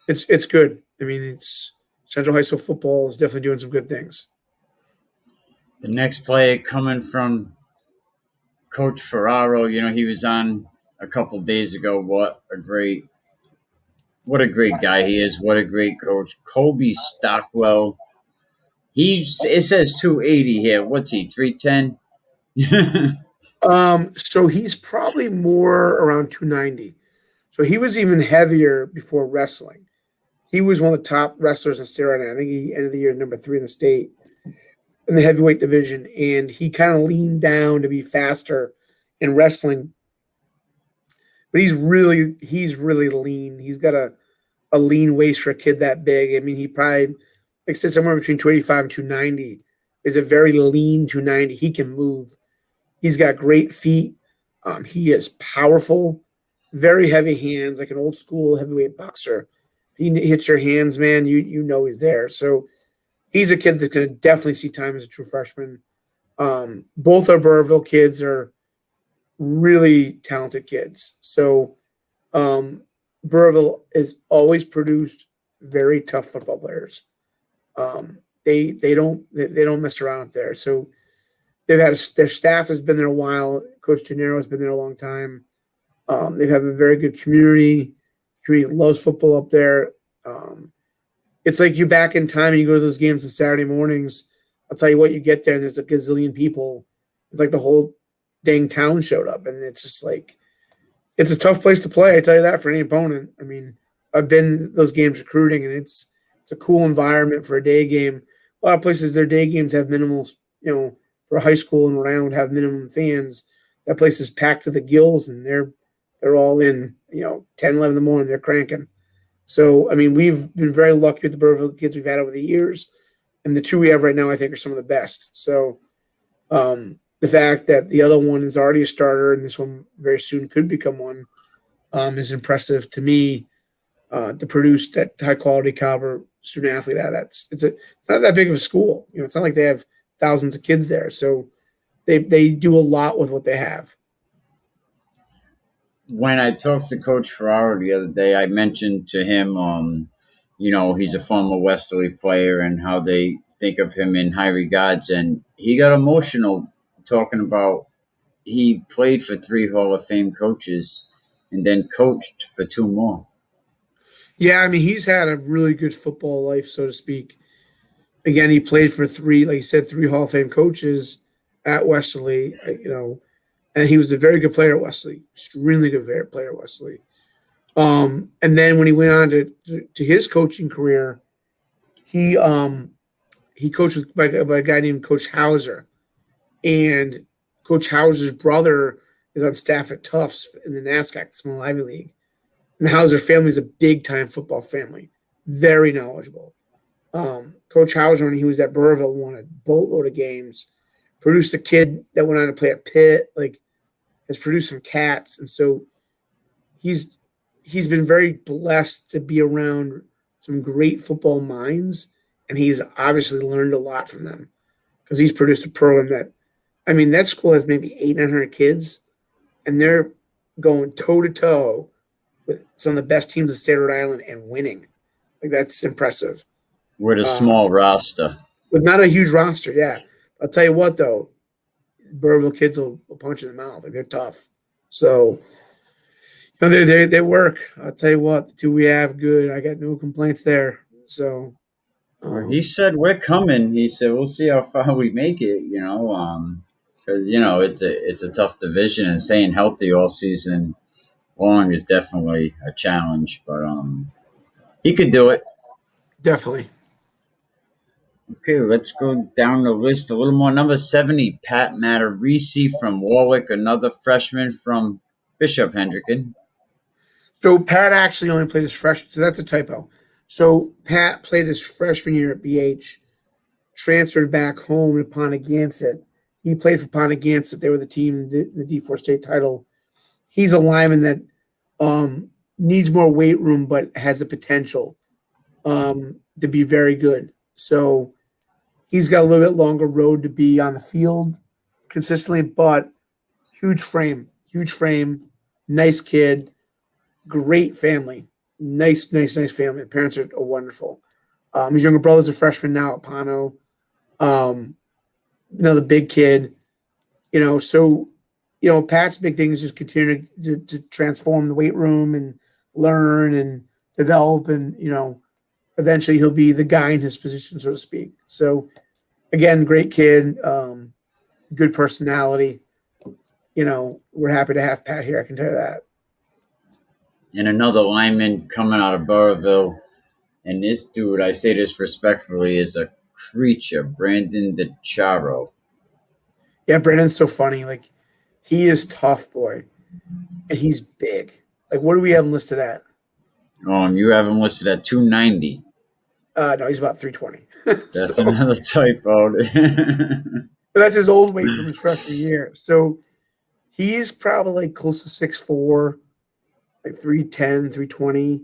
it's good. I mean, it's Central High School football is definitely doing some good things. The next player coming from Coach Ferraro, he was on a couple days ago. What a great guy he is. What a great coach. Kobe Stockwell. It says 280 here. What's he? 310? So he's probably more around 290. So he was even heavier before wrestling. He was one of the top wrestlers in state right now. I think he ended the year number 3 in the state in the heavyweight division, and he kind of leaned down to be faster in wrestling. But he's really lean. He's got a lean waist for a kid that big. I mean, he probably, like I said, somewhere between 285 and 290 is a very lean 290. He can move. He's got great feet. He is powerful, very heavy hands, like an old school heavyweight boxer. He hits your hands, man, you know he's there. So he's a kid that's going to definitely see time as a true freshman. Both our Burrville kids are really talented kids. So Burrville has always produced very tough football players. They don't mess around up there. So they've had their staff has been there a while. Coach Gennaro has been there a long time. They have a very good community. Community loves football up there. It's like you back in time and you go to those games on Saturday mornings. I'll tell you what, you get there and there's a gazillion people. It's like the whole dang town showed up, and it's just like it's a tough place to play. I tell you that for any opponent. I mean, I've been to those games recruiting, and it's a cool environment for a day game. A lot of places their day games have minimal, for high school and around have minimum fans. That place is packed to the gills, and they're all in, 10, 11 in the morning. They're cranking. So, I mean, we've been very lucky with the Burrville kids we've had over the years. And the two we have right now, I think, are some of the best. So, the fact that the other one is already a starter and this one very soon could become one is impressive to me to produce that high-quality caliber student-athlete out of that. It's not that big of a school. It's not like they have thousands of kids there. So they do a lot with what they have. When I talked to Coach Ferraro the other day, I mentioned to him, he's a former Westerly player and how they think of him in high regards. And he got emotional talking about he played for 3 Hall of Fame coaches and then coached for 2 more. Yeah, I mean, he's had a really good football life, so to speak. Again, he played for 3, like you said, 3 Hall of Fame coaches at Westerly, and he was a very good player at Westerly, extremely good player at Westerly. And then when he went on to his coaching career, he coached by a guy named Coach Hauser, and Coach Hauser's brother is on staff at Tufts in the NASCAC, the small Ivy League. And Hauser family is a big-time football family, very knowledgeable. Coach Hauser, when he was at Burrville, won a boatload of games, produced a kid that went on to play at Pitt, has produced some cats. And so he's been very blessed to be around some great football minds, and he's obviously learned a lot from them because he's produced a program that school has maybe 800-900 kids, and they're going toe-to-toe with some of the best teams in the state of Rhode Island and winning. That's impressive. With a small roster. With not a huge roster, yeah. I'll tell you what, though, Burrville kids will punch in the mouth. They're tough. So, they work. I'll tell you what, the 2 we have, good. I got no complaints there. So, he said we're coming. He said we'll see how far we make it. Because it's a tough division, and staying healthy all season long is definitely a challenge. But he could do it. Definitely. Okay, let's go down the list a little more. Number 70, Pat Matarisi from Warwick, another freshman from Bishop Hendricken. So Pat actually only played his freshman, so that's a typo. So Pat played his freshman year at BH, transferred back home to Pontigansett. He played for Pontigansett. They were the team in the D4 state title. He's a lineman that needs more weight room, but has the potential to be very good. So he's got a little bit longer road to be on the field consistently, but huge frame, huge frame, nice kid, great family, nice family. The parents are wonderful. His younger brother's a freshman now at Pano. The big kid. So Pat's big thing is just continue to transform the weight room and learn and develop, and eventually he'll be the guy in his position, so to speak. So again, great kid, good personality. We're happy to have Pat here. I can tell you that. And another lineman coming out of Burrville. And this dude, I say this respectfully, is a creature, Brandon DeCharo. Yeah, Brandon's so funny. Like, he is tough, boy, and he's big. Like, what do we have him listed at? You have him listed at 290. No, he's about 320. That's another typo. But that's his old weight from his freshman year. So he's probably like close to 6'4", like 310, 320,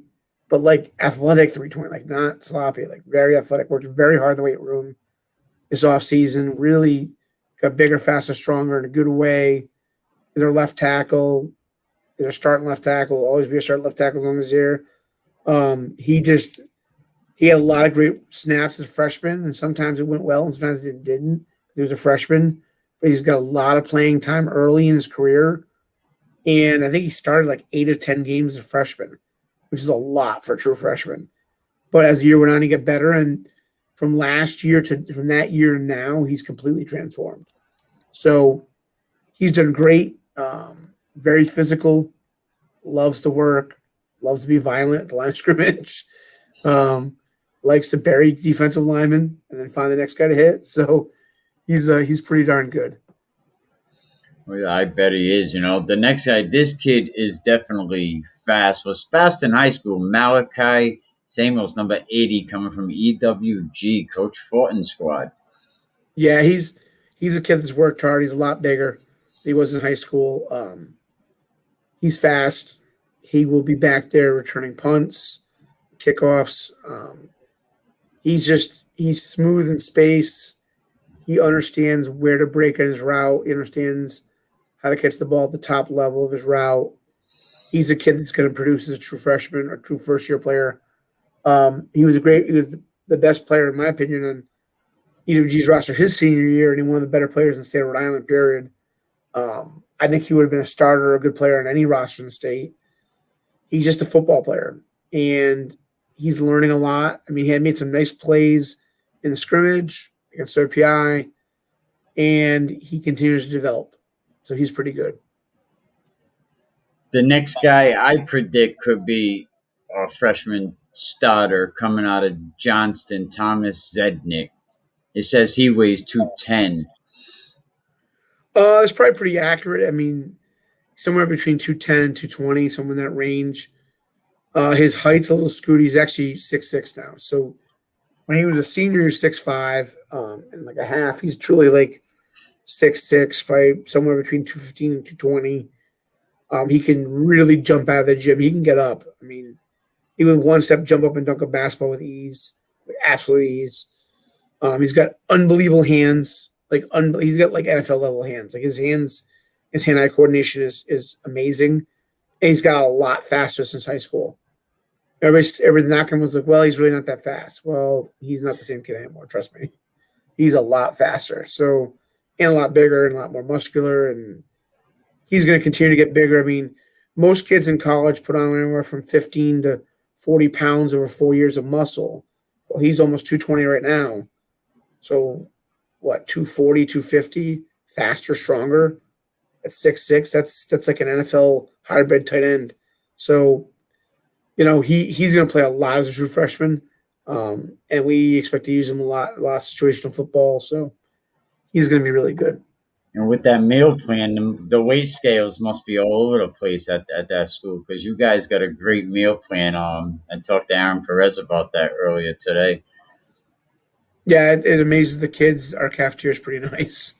but like athletic 320, like not sloppy, like very athletic. Worked very hard in the weight room this offseason. Really got bigger, faster, stronger in a good way. Is our left tackle. Is our starting left tackle. Will always be a starting left tackle as long as here. He had a lot of great snaps as a freshman, and sometimes it went well and sometimes it didn't. He was a freshman, but he's got a lot of playing time early in his career. And I think he started like 8 or 10 games as a freshman, which is a lot for a true freshman. But as the year went on, he got better. And from that year to now, he's completely transformed. So he's done great. Very physical, loves to work, loves to be violent at the line of scrimmage. Likes to bury defensive linemen and then find the next guy to hit. So he's pretty darn good. Well, yeah, I bet he is. The next guy, this kid is definitely fast. Was fast in high school. Malachi Samuels, number 80, coming from EWG, Coach Fortin's squad. Yeah, he's a kid that's worked hard. He's a lot bigger than he was in high school. He's fast. He will be back there returning punts, kickoffs. He's smooth in space. He understands where to break in his route. He understands how to catch the ball at the top level of his route. He's a kid that's going to produce as a true freshman or true first-year player. He was the best player, in my opinion, on EWG's roster his senior year, and he one of the better players in the state of Rhode Island, period. I think he would have been a starter or a good player on any roster in the state. He's just a football player, and he's learning a lot. I mean, he had made some nice plays in the scrimmage against OPI, and he continues to develop. So he's pretty good. The next guy I predict could be a freshman starter coming out of Johnston, Thomas Zednick. It says he weighs 210. It's probably pretty accurate. I mean, somewhere between 210 and 220, somewhere in that range. His height's a little scooty. He's actually 6'6" now. So when he was a senior, he was 6'5", and like a half. He's truly like 6'6", probably somewhere between 215 and 220. He can really jump out of the gym. He can get up. I mean, he would one step jump up and dunk a basketball with ease, like absolute ease. He's got unbelievable hands. He's got like NFL level hands. Like his hand-eye coordination is amazing. And he's got a lot faster since high school. Every knocking was like, well, he's really not that fast. Well, he's not the same kid anymore. Trust me. He's a lot faster. So, and a lot bigger and a lot more muscular. And he's going to continue to get bigger. I mean, most kids in college put on anywhere from 15 to 40 pounds over 4 years of muscle. Well, he's almost 220 right now. So, 240, 250, faster, stronger. At 6'6", that's like an NFL hybrid tight end. So, he's going to play a lot as a true freshman, and we expect to use him a lot of situational football. So, he's going to be really good. And with that meal plan, the weight scales must be all over the place at that school because you guys got a great meal plan. I talked to Aaron Perez about that earlier today. Yeah, it amazes the kids. Our cafeteria is pretty nice.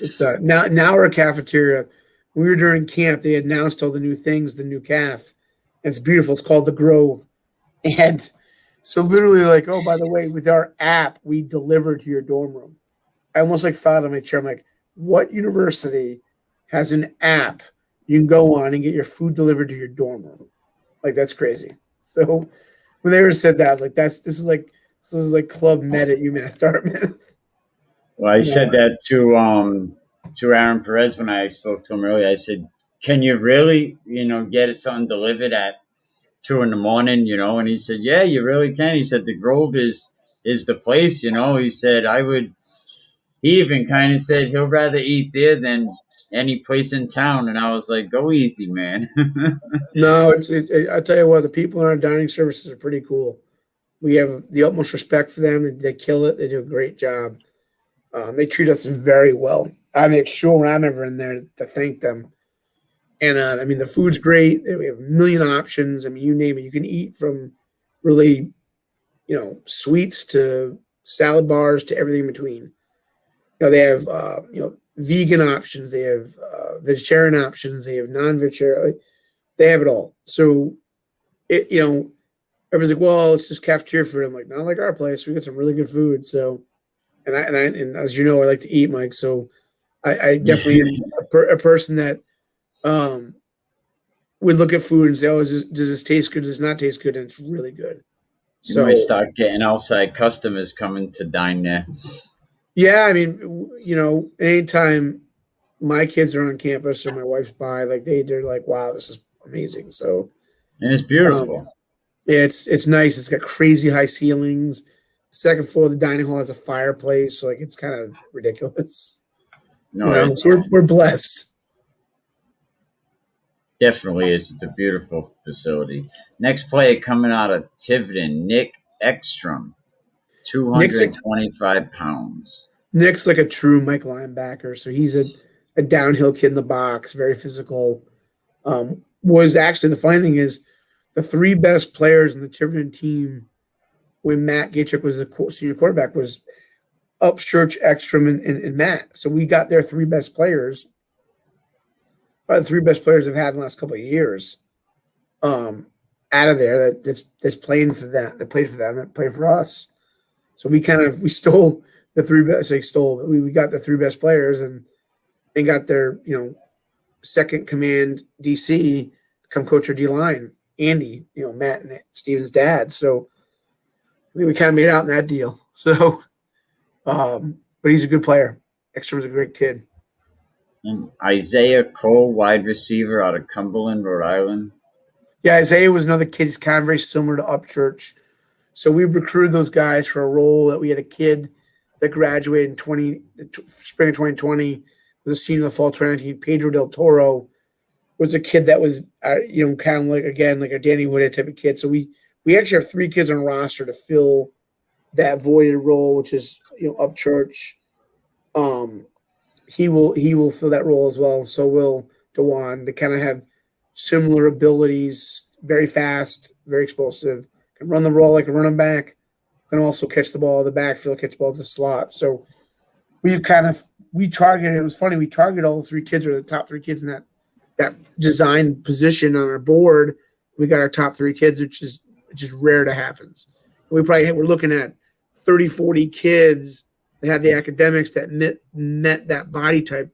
It's now our cafeteria. When we were during camp, they announced all the new things, the new caf. It's beautiful. It's called the Grove, and so literally, like, oh, by the way, with our app, we deliver to your dorm room. I almost fell out of my chair. I'm like, what university has an app you can go on and get your food delivered to your dorm room. Like, that's crazy. So when they were said that, like, this is like Club Med at UMass Dartmouth. Well, I said that to Aaron Perez when I spoke to him earlier. I said, "Can you really, get something delivered at 2 in the morning?" And he said, "Yeah, you really can." He said, "The Grove is the place." He said, "I would." He even kind of said he'll rather eat there than any place in town, and I was like, "Go easy, man." No, I tell you what, the people in our dining services are pretty cool. We have the utmost respect for them. They kill it. They do a great job. They treat us very well. I make sure when I'm ever in there to thank them. And I mean, the food's great. We have a million options. I mean, you name it. You can eat from really, sweets to salad bars to everything in between. They have vegan options. They have vegetarian options. They have non-vegetarian. They have it all. So everybody's like, well, it's just cafeteria food. I'm like, not like our place. We got some really good food. So, and as you know, I like to eat, Mike. So I definitely am a person that would look at food and say, oh, does this taste good? Does it not taste good? And it's really good. You might start getting outside customers coming to dine there. Yeah, I mean, anytime my kids are on campus or my wife's by, like they're like, wow, this is amazing. So, and it's beautiful. Yeah, it's nice. It's got crazy high ceilings. Second floor of the dining hall has a fireplace, so like it's kind of ridiculous. No, so we're blessed. Definitely is. It's a beautiful facility. Next player coming out of Tiverton, Nick Ekstrom, 225 pounds. Nick's like a true Mike linebacker, so he's a downhill kid in the box, very physical. Was actually the funny thing is the three best players in the Tiverton team when Matt Gachuk was the senior quarterback was Upchurch, Ekstrom, and Matt. So we got their three best players, probably the three best players they've had in the last couple of years, out of there that's playing for them, that played for them, that played for us. So we stole the three best. We got the three best players and got their second command DC come coach our D line, Andy, Matt and Steven's dad. So I think we kind of made out in that deal. So, but he's a good player. Ekstrom's a great kid. And Isaiah Cole, wide receiver out of Cumberland, Rhode Island. Yeah, Isaiah was another kid. He's kind of very similar to Upchurch. So we recruited those guys for a role that we had a kid that graduated in spring of 2020, was a senior in the fall 2019. Pedro Del Toro was a kid that was, kind of like, again, like a Danny Woodhead type of kid. So we actually have three kids on a roster to fill that voided role, which is, Upchurch. He will fill that role as well. So will DeJuan. They kind of have similar abilities, very fast, very explosive, can run the roll like a running back, can also catch the ball in the backfield, catch the ball as a slot. So we targeted, it was funny, we targeted all three kids, or the top three kids in that design position on our board. We got our top three kids, which is rare to happen. We're looking at 30, 40 kids that had the academics that met that body type.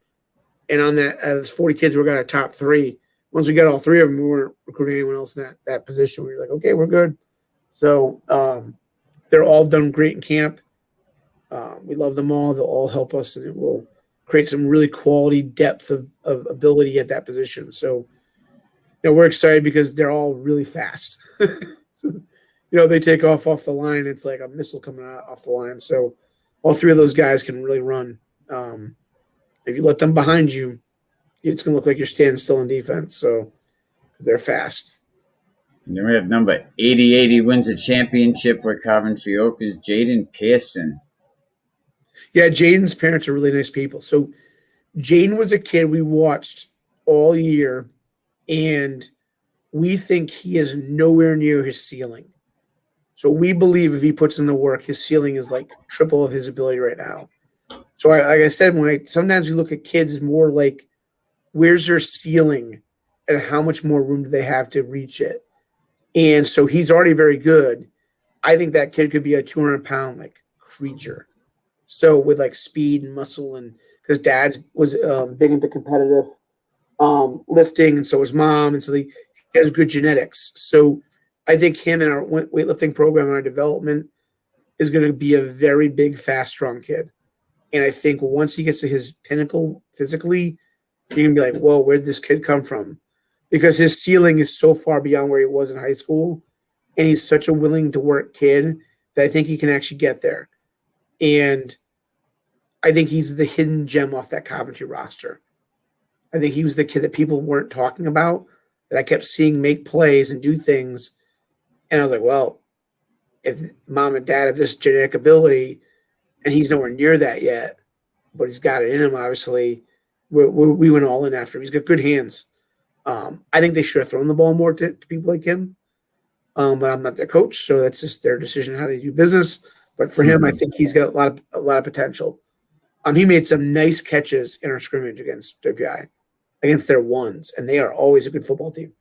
And on that, as 40 kids, we got our top three. Once we got all three of them, we weren't recruiting anyone else in that position. We were like, okay, we're good. So they're all done great in camp. We love them all. They'll all help us, and it will create some really quality depth of ability at that position. So, we're excited because they're all really fast. So, they take off the line. It's like a missile coming off the line. So all three of those guys can really run. If you let them behind you, it's going to look like you're standing still in defense. So they're fast. And then we have number 88. He wins a championship with Coventry Oak is Jaden Pearson. Yeah, Jaden's parents are really nice people. So Jaden was a kid we watched all year, and we think he is nowhere near his ceiling. So we believe if he puts in the work, his ceiling is like triple of his ability right now. So like I said, sometimes we look at kids more like, where's their ceiling and how much more room do they have to reach it? And so he's already very good. I think that kid could be a 200-pound creature. So with speed and muscle, and because Dad's was big into competitive, lifting, and so his mom, and so he has good genetics. So I think him and our weightlifting program and our development is going to be a very big, fast, strong kid. And I think once he gets to his pinnacle physically, you're gonna be like, "Whoa, where did this kid come from?" Because his ceiling is so far beyond where he was in high school, and he's such a willing to work kid that I think he can actually get there. And I think he's the hidden gem off that Coventry roster. I think he was the kid that people weren't talking about, that I kept seeing make plays and do things. And I was like, well, if mom and dad have this genetic ability and he's nowhere near that yet, but he's got it in him, obviously, we went all in after him. He's got good hands. I think they should have thrown the ball more to people like him. But I'm not their coach, so that's just their decision how they do business. But for him, I think he's got a lot of potential. He made some nice catches in our scrimmage against WPI, against their ones, and they are always a good football team.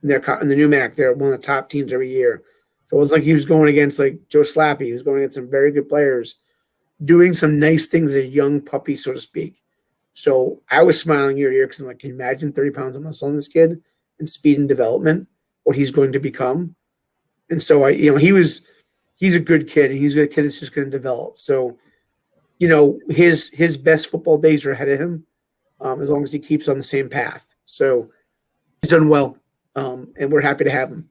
And they're in the NUMAC, they're one of the top teams every year. So it was like he was going against like Joe Slappy. He was going against some very good players, doing some nice things as a young puppy, so to speak. So I was smiling ear to ear because I'm like, can you imagine 30 pounds of muscle on this kid and speed and development, what he's going to become? And so he's a good kid, and he's a kid that's just going to develop. So, his best football days are ahead of him, as long as he keeps on the same path. So he's done well, and we're happy to have him.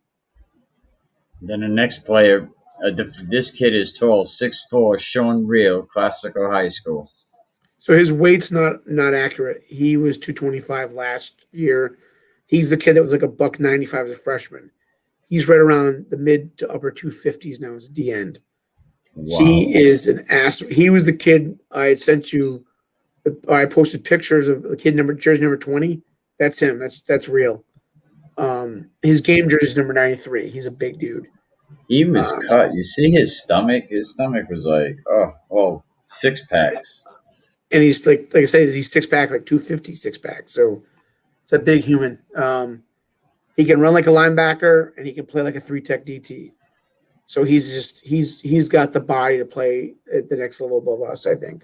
Then the next player, this kid is tall, 6'4", Sean Real, Classical High School. So his weight's not accurate. He was 225 last year. He's the kid that was like a $195 as a freshman. He's right around the mid to upper 250s now as a D end. Wow. He is an ass. He was the kid I had sent you. I posted pictures of the kid jersey number 20. That's him. That's real. His game jersey is number 93. He's a big dude. He was cut. You see his stomach? His stomach was like, six packs. And he's like I said, he's six pack, like 250 six pack. So it's a big human. He can run like a linebacker, and he can play like a 3-tech DT. So he's got the body to play at the next level above us, I think.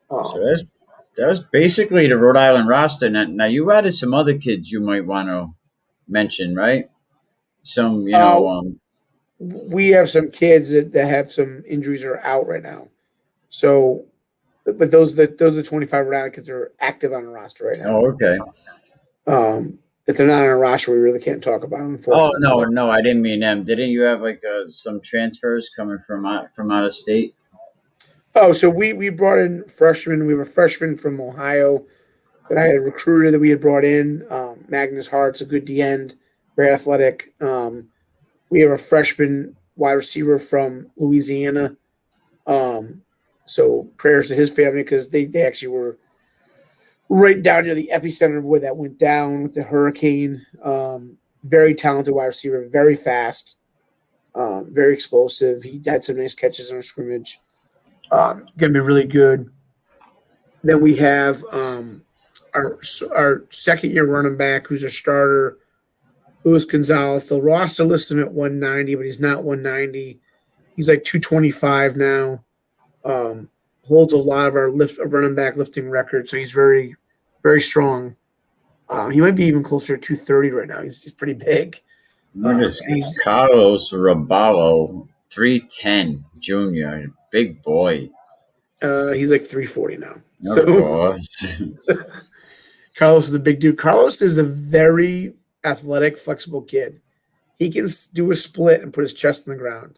So that was basically the Rhode Island roster. Now you added some other kids you might want to mention, right? Some, we have some kids that have some injuries or are out right now. So, but those are the 25 Rhode Island kids that are active on the roster right now. Oh, okay. If they're not on a roster, we really can't talk about them. Unfortunately. Oh no, I didn't mean them. Didn't you have like some transfers coming from out of state? Oh, so we brought in freshmen. We were freshmen from Ohio that I had a recruiter that we had brought in. Magnus Hart's a good D end, very athletic. We have a freshman wide receiver from Louisiana. So prayers to his family because they actually were right down near the epicenter of where that went down with the hurricane. Very talented wide receiver, very fast, very explosive. He had some nice catches on scrimmage. Going to be really good. Then we have our second-year running back who's a starter, Luis Gonzalez. The roster lists him at 190, but he's not 190. He's like 225 now. Holds a lot of our running back lifting records, so he's very, very strong. He might be even closer to 230 right now. He's pretty big. He's Carlos Raballo, 310 junior, big boy. He's like 340 now. Of course. Carlos is a big dude. Carlos is a very athletic, flexible kid. He can do a split and put his chest on the ground.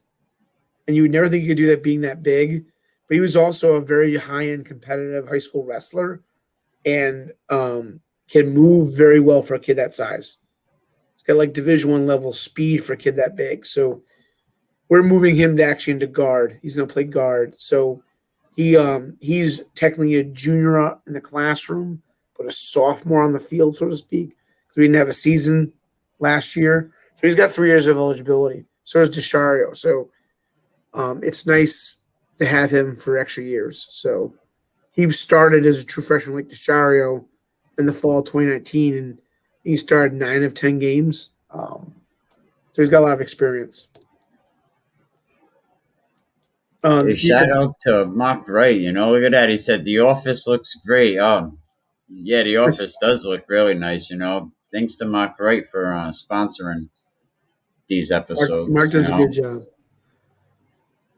And you would never think you could do that being that big. But he was also a very high-end competitive high school wrestler and can move very well for a kid that size. He's got like Division I level speed for a kid that big. So we're moving him to actually into guard. He's going to play guard. So he's technically a junior in the classroom, but a sophomore on the field, so to speak. We didn't have a season last year. So he's got 3 years of eligibility. So does Deshario. So it's nice to have him for extra years. So he started as a true freshman like Deshario in the fall of 2019, and he started 9 of 10 games. So he's got a lot of experience. Shout out to Mark Wright. Look at that. He said the office looks great. Yeah, the office does look really nice. Thanks to Mark Wright for sponsoring these Mark episodes. does a good job.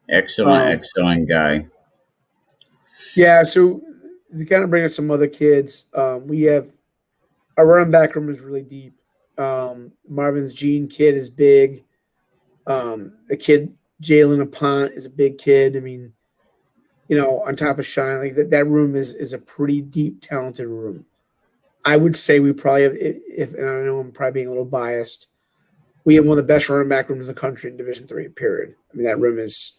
Excellent, Um, excellent guy. yeah, so to kind of bring up some other kids, we have our running back room is really deep. Marvin's Gene kid is big. The kid Jalen Apont is a big kid. I mean, on top of Shine, like that room is a pretty deep, talented room. I would say we probably have, if and I know I'm probably being a little biased, we have one of the best running back rooms in the country in Division III. Period. I mean, that room is.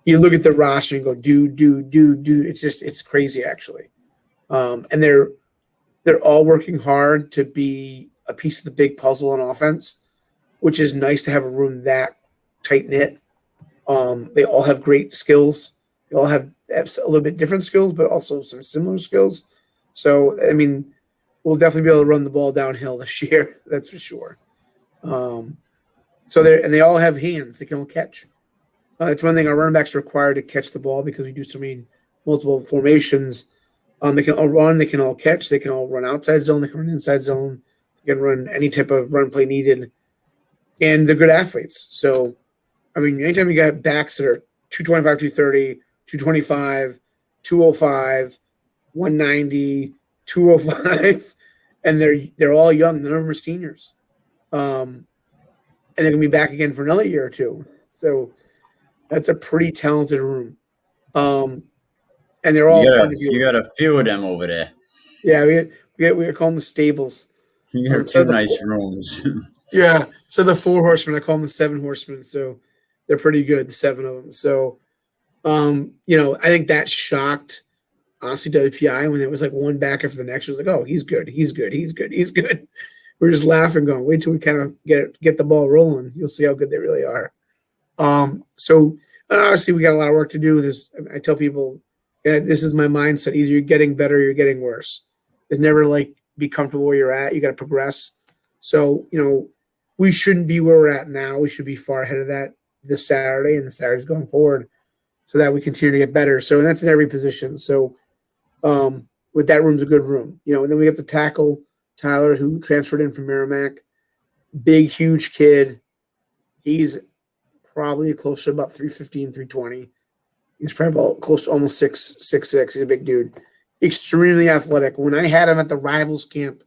You look at the roster and go, dude. It's crazy actually. And they're all working hard to be a piece of the big puzzle on offense, which is nice to have a room that tight knit. They all have great skills. They all have a little bit different skills, but also some similar skills. So, I mean, we'll definitely be able to run the ball downhill this year. That's for sure. So they all have hands. They can all catch. That's one thing our running backs are required to catch the ball because we do so many multiple formations. They can all run. They can all catch. They can all run outside zone. They can run inside zone. They can run any type of run play needed. And they're good athletes. So, I mean, anytime you got backs that are 225, 230, 225, 205, 190, 205, and they're all young. None of them are seniors. And they're going to be back again for another year or two. So that's a pretty talented room. And they're all fun to be You around. got a few of them over there. Yeah, we call them the stables. You got So two nice rooms. so the 4 horsemen, I call them the 7 horsemen. So they're pretty good, the 7 of them. So, I think that shocked, honestly, WPI when it was like one back after the next. It was like, oh, he's good. We're just laughing, going, wait till we kind of get the ball rolling. You'll see how good they really are. So obviously we got a lot of work to do. I tell people, this is my mindset. Either you're getting better or you're getting worse. It's never like be comfortable where you're at. You got to progress. So, we shouldn't be where we're at now. We should be far ahead of that this Saturday and the Saturdays going forward so that we continue to get better. So, and that's in every position. So, with that room's a good room, and then we got the tackle, Tyler, who transferred in from Merrimack. Big, huge kid. He's probably close to about 315, 320. He's probably about close to almost 6'6". He's a big dude. Extremely athletic. When I had him at the Rivals camp,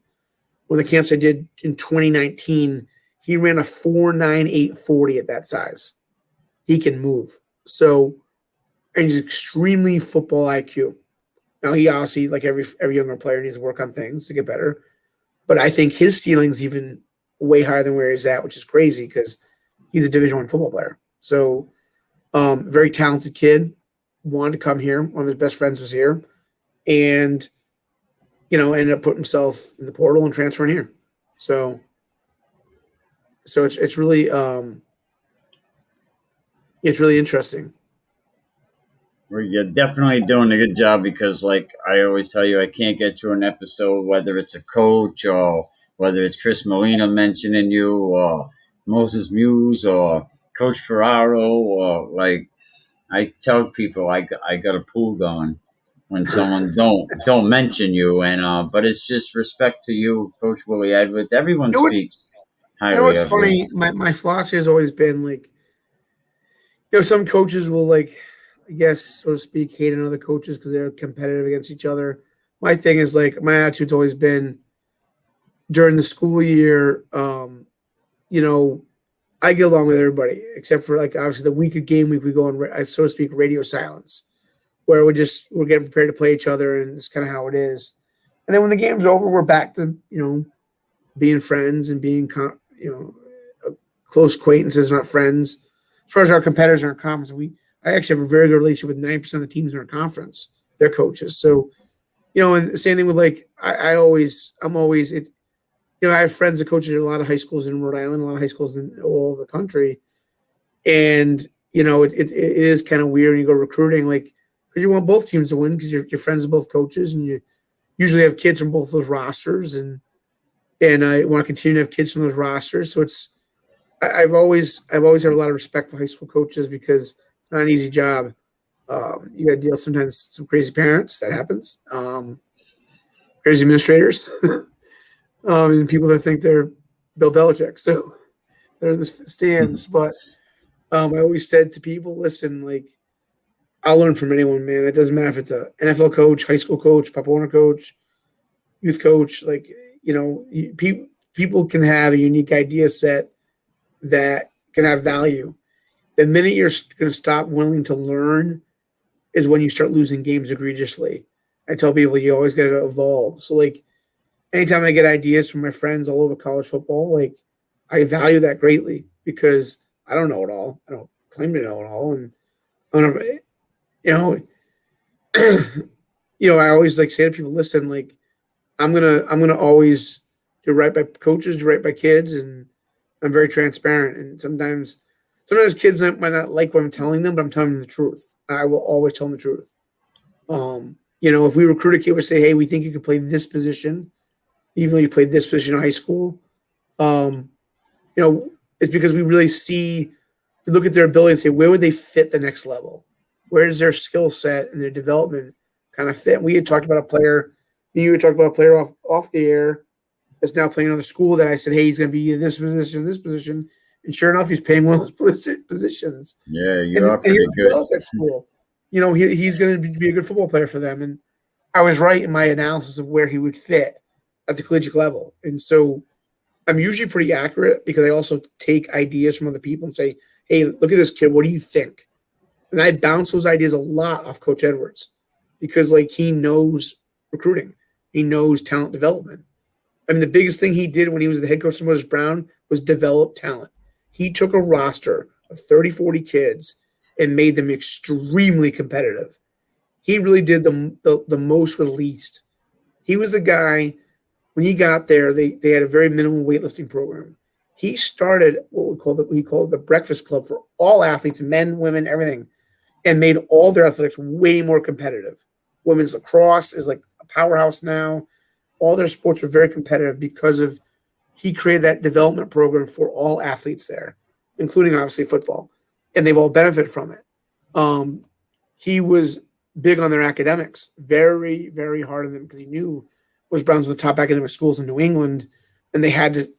one of the camps I did in 2019, he ran a 4.9840 at that size. He can move. So, and he's extremely football IQ. Now, he obviously, like every younger player, needs to work on things to get better. But I think his ceiling's even way higher than where he's at, which is crazy because he's a Division I football player. So, very talented kid. Wanted to come here. One of his best friends was here. And, ended up putting himself in the portal and transferring here. So it's really interesting. Well, you're definitely doing a good job because, like I always tell you, I can't get to an episode whether it's a coach or whether it's Chris Molina mentioning you or Moses Muse or Coach Ferraro or like I tell people I got a pool going when someone don't mention you and but it's just respect to you, Coach Willie Edwards. Everyone What's speaks highly of you. funny? My philosophy has always been like, some coaches will like, I guess, so to speak, hate on other coaches because they're competitive against each other. My thing is like my attitude's always been during the school year, I get along with everybody except for like obviously the week of game week we go on, so to speak, radio silence, where we're getting prepared to play each other and it's kind of how it is. And then when the game's over, we're back to being friends and being close acquaintances, not friends. As far as our competitors in our conference, I actually have a very good relationship with 90% of the teams in our conference. They're coaches, so and the same thing with like I'm always it. I have friends that coaches at a lot of high schools in Rhode Island, a lot of high schools in all over the country, and it is kind of weird when you go recruiting, like because you want both teams to win because you're friends with both coaches, and you usually have kids from both those rosters, and I want to continue to have kids from those rosters. So I've always had a lot of respect for high school coaches because it's not an easy job. You got to deal sometimes some crazy parents. That happens. Crazy crazy administrators, and people that think they're Bill Belichick. So they're in the stands. But I always said to people, listen, like, I'll learn from anyone, man. It doesn't matter if it's a NFL coach, high school coach, Pop Warner coach, youth coach. Like, people can have a unique idea set that can have value. The minute you're going to stop willing to learn is when you start losing games egregiously. I tell people you always got to evolve. So, like, anytime I get ideas from my friends all over college football, like, I value that greatly because I don't know it all. I don't claim to know it all, and I don't, I always like say to people, listen, like, I'm gonna always do right by coaches, do right by kids, and I'm very transparent. And sometimes kids might not like what I'm telling them, but I'm telling them the truth. I will always tell them the truth. If we recruit a kid, we say, hey, we think you can play this position, even though you played this position in high school. It's because we really look at their ability and say, where would they fit the next level? Where does their skill set and their development kind of fit? We had talked about a player, you had talked about a player off the air that's now playing on the school that I said, hey, he's going to be in this position, this position. And sure enough, he's playing one of those positions. Yeah, you are pretty good. At school. He's going to be a good football player for them. And I was right in my analysis of where he would fit at the collegiate level. And so I'm usually pretty accurate because I also take ideas from other people and say, hey, look at this kid. What do you think? And I bounce those ideas a lot off Coach Edwards because, like, he knows recruiting. He knows talent development. I mean, the biggest thing he did when he was the head coach of Moses Brown was develop talent. He took a roster of 30, 40 kids and made them extremely competitive. He really did the most with least. He was the guy, when he got there, they had a very minimal weightlifting program. He started what we call the breakfast club for all athletes, men, women, everything, and made all their athletics way more competitive. Women's lacrosse is like a powerhouse now. All their sports were very competitive because of he created that development program for all athletes there, including obviously football, and they've all benefited from it. He was big on their academics, very, very hard on them because he knew was Brown's the top academic schools in New England, and they had to,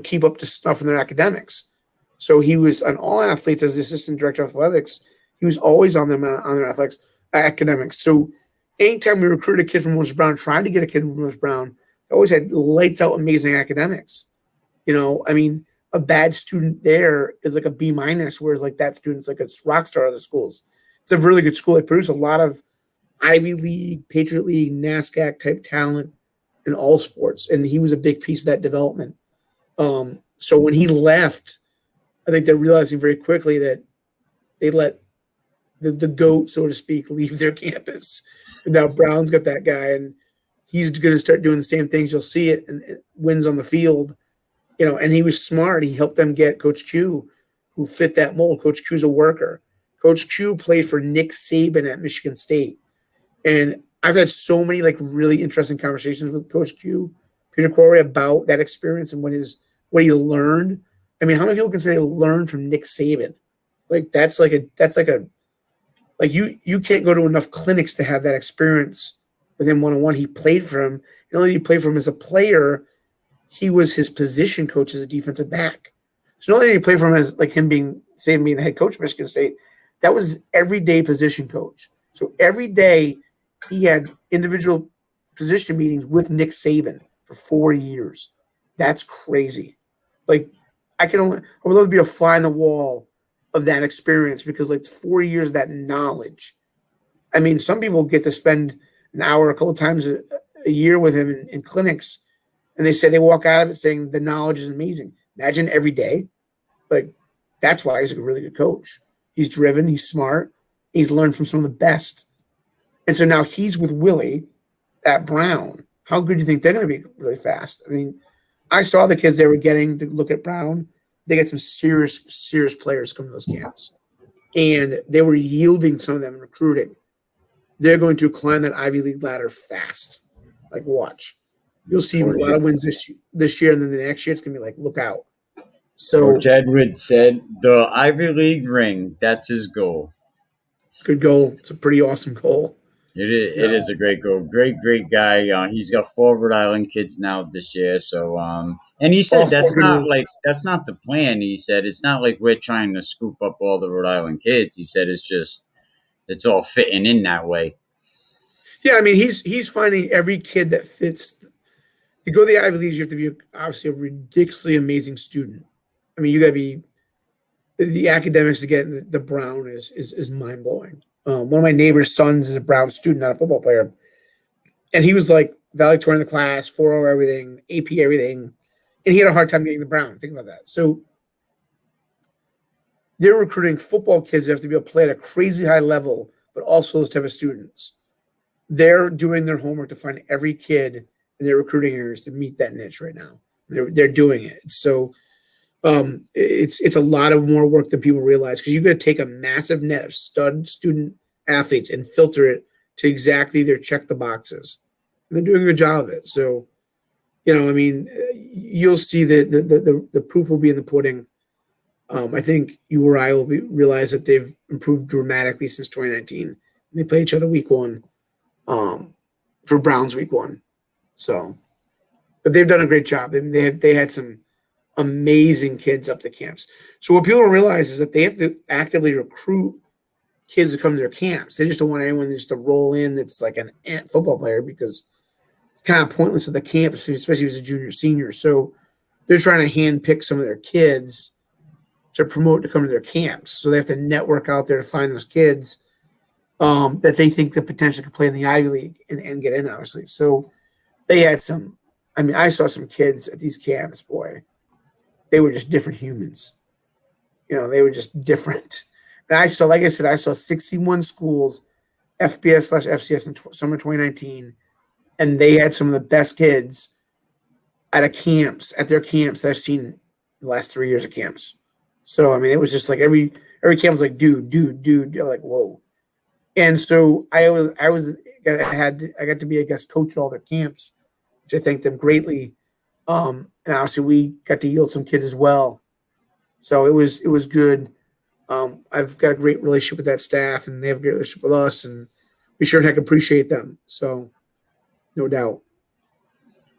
keep up to stuff in their academics. So he was on all athletes as the assistant director of athletics. He was always on them on their academics. So anytime we recruited a kid from Moses Brown, tried to get a kid from Moses Brown, they always had lights out amazing academics. A bad student there is like a B minus, whereas like that student's like a rock star of the schools. It's a really good school. They produce a lot of Ivy League, Patriot League, NASCAC type talent in all sports, and he was a big piece of that development. So when he left, I think they're realizing very quickly that they let the GOAT, so to speak, leave their campus. And now Brown's got that guy, and he's going to start doing the same things. You'll see it, and it wins on the field. And he was smart. He helped them get Coach Q, who fit that mold. Coach Q's a worker. Coach Q played for Nick Saban at Michigan State. And I've had so many really interesting conversations with Coach Q, Peter Corey, about that experience and what he learned. I mean, how many people can say they learned from Nick Saban? You can't go to enough clinics to have that experience with him one-on-one. He played for him. Not only did he play for him as a player, he was his position coach as a defensive back. So not only did he play for him as him being the head coach of Michigan State, that was his everyday position coach. So every day he had individual position meetings with Nick Saban for 4 years. That's crazy. I would love to be a fly on the wall of that experience because 4 years of that knowledge. I mean, some people get to spend an hour a couple of times a year with him in clinics, and they say they walk out of it saying the knowledge is amazing. Imagine every day. That's why he's a really good coach. He's driven. He's smart. He's learned from some of the best. And so now he's with Willie at Brown. How good do you think they're going to be really fast? I mean, I saw the kids they were getting to look at Brown. They got some serious, serious players coming to those camps. And they were yielding some of them in recruiting. They're going to climb that Ivy League ladder fast. Watch. You'll see a lot of wins this year, and then the next year it's going to be look out. So Coach Edwards said the Ivy League ring, that's his goal. Good goal. It's a pretty awesome goal. It is a great goal. Great guy. He's got 4 Rhode Island kids now this year. So and he All said four good ones. that's not the plan. He said it's not like we're trying to scoop up all the Rhode Island kids. He said it's all fitting in that way. Yeah, I mean he's finding every kid that fits. To go to the Ivy Leagues, you have to be obviously a ridiculously amazing student. I mean, you got to be the academics to get the Brown is mind blowing. One of my neighbor's sons is a Brown student, not a football player, and he was like valedictorian in the class, 4.0 everything, AP everything, and he had a hard time getting the Brown. Think about that. So they're recruiting football kids that have to be able to play at a crazy high level, but also those type of students. They're doing their homework to find every kid in their recruiting areas to meet that niche right now. They're doing it. So it's a lot of more work than people realize because you got to take a massive net of stud student athletes and filter it to exactly their check the boxes. And they're doing a good job of it. So, I mean, you'll see the proof will be in the pudding. I think you or I will realize that they've improved dramatically since 2019. They play each other week one for Browns week one. So, but they've done a great job. They had some amazing kids up the camps. So what people don't realize is that they have to actively recruit kids to come to their camps. They just don't want anyone just to roll in that's like an football player because it's kind of pointless at the camp, especially if it's a junior, senior. So they're trying to hand pick some of their kids to promote to come to their camps. So they have to network out there to find those kids that they think the potential could play in the Ivy League and get in, obviously. So they had some. I mean, I saw some kids at these camps, boy. They were just different humans. They were just different. And I saw 61 schools, FBS/FCS in summer 2019, and they had some of the best kids at their camps that I've seen in the last 3 years of camps. So, I mean, it was just like every camp was like, dude. You're like, whoa. And so I got to be a guest coach at all their camps, which I thank them greatly. And obviously we got to yield some kids as well. So it was good. I've got a great relationship with that staff and they have a great relationship with us and we sure heck appreciate them. So no doubt.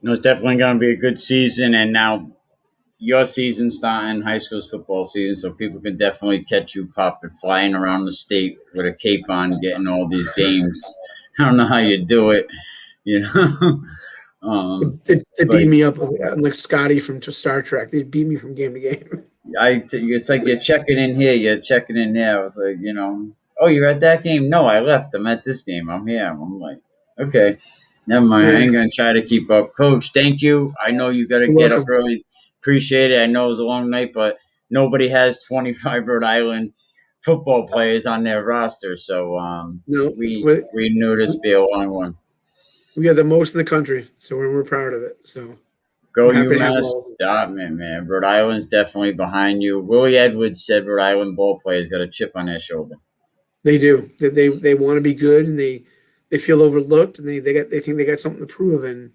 It's definitely going to be a good season. And now your season starting, high school's football season, so people can definitely catch you popping, flying around the state with a cape on, getting all these games. I don't know how you do it, They beat me up. I'm like Scotty from Star Trek. They beat me from game to game. It's like you're checking in here, you're checking in there. I was like, oh, you're at that game? No, I left. I'm at this game. I'm here. I'm like, okay, never mind. I ain't gonna try to keep up. Coach, thank you. I know you got to get up early. Appreciate it. I know it was a long night, but nobody has 25 Rhode Island football players on their roster, so no, we knew this would be a long one. We got the most in the country, so we're proud of it. So go UMass. Man. Rhode Island's definitely behind you. Willie Edwards said Rhode Island ball players got a chip on their shoulder. They do. They want to be good, and they feel overlooked, and they think they got something to prove. And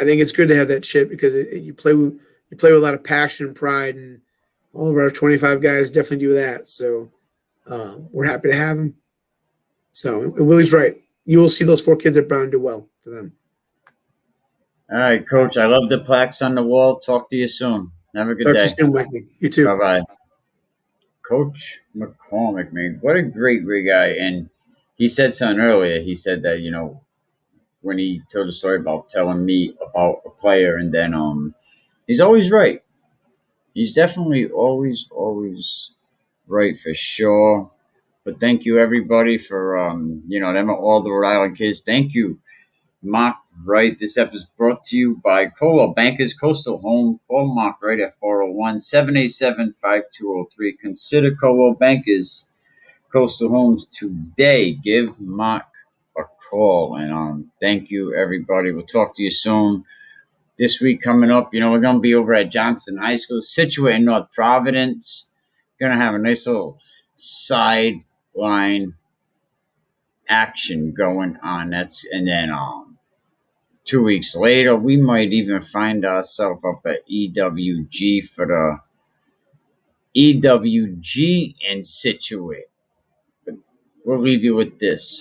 I think it's good to have that chip because you play with a lot of passion and pride, and all of our 25 guys definitely do that. So we're happy to have them. So Willie's right. You will see those 4 kids at Brown do well for them. All right, Coach. I love the plaques on the wall. Talk to you soon. Have a good day. Talk to you soon, Mikey. You too. Bye-bye. Coach McCormick, man. What a great guy. And he said something earlier. He said that, when he told the story about telling me about a player, and then he's always right. He's definitely always right for sure. But thank you everybody for them all the Rhode Island kids. Thank you, Mark Wright. This episode is brought to you by Coldwell Bankers Coastal Home. Call Mark Wright at 401-787-5203. Consider Coldwell Bankers Coastal Homes today. Give Mark a call. And thank you everybody. We'll talk to you soon. This week coming up, we're going to be over at Johnston High School, situated in North Providence. Going to have a nice little sideline action going on. And then 2 weeks later, we might even find ourselves up at EWG for the EWG in Situate. But we'll leave you with this.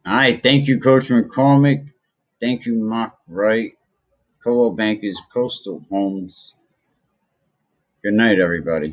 All right. Thank you, Coach McCormick. Thank you, Mark Wright. Coldwell Bankers, Coastal Homes. Good night, everybody.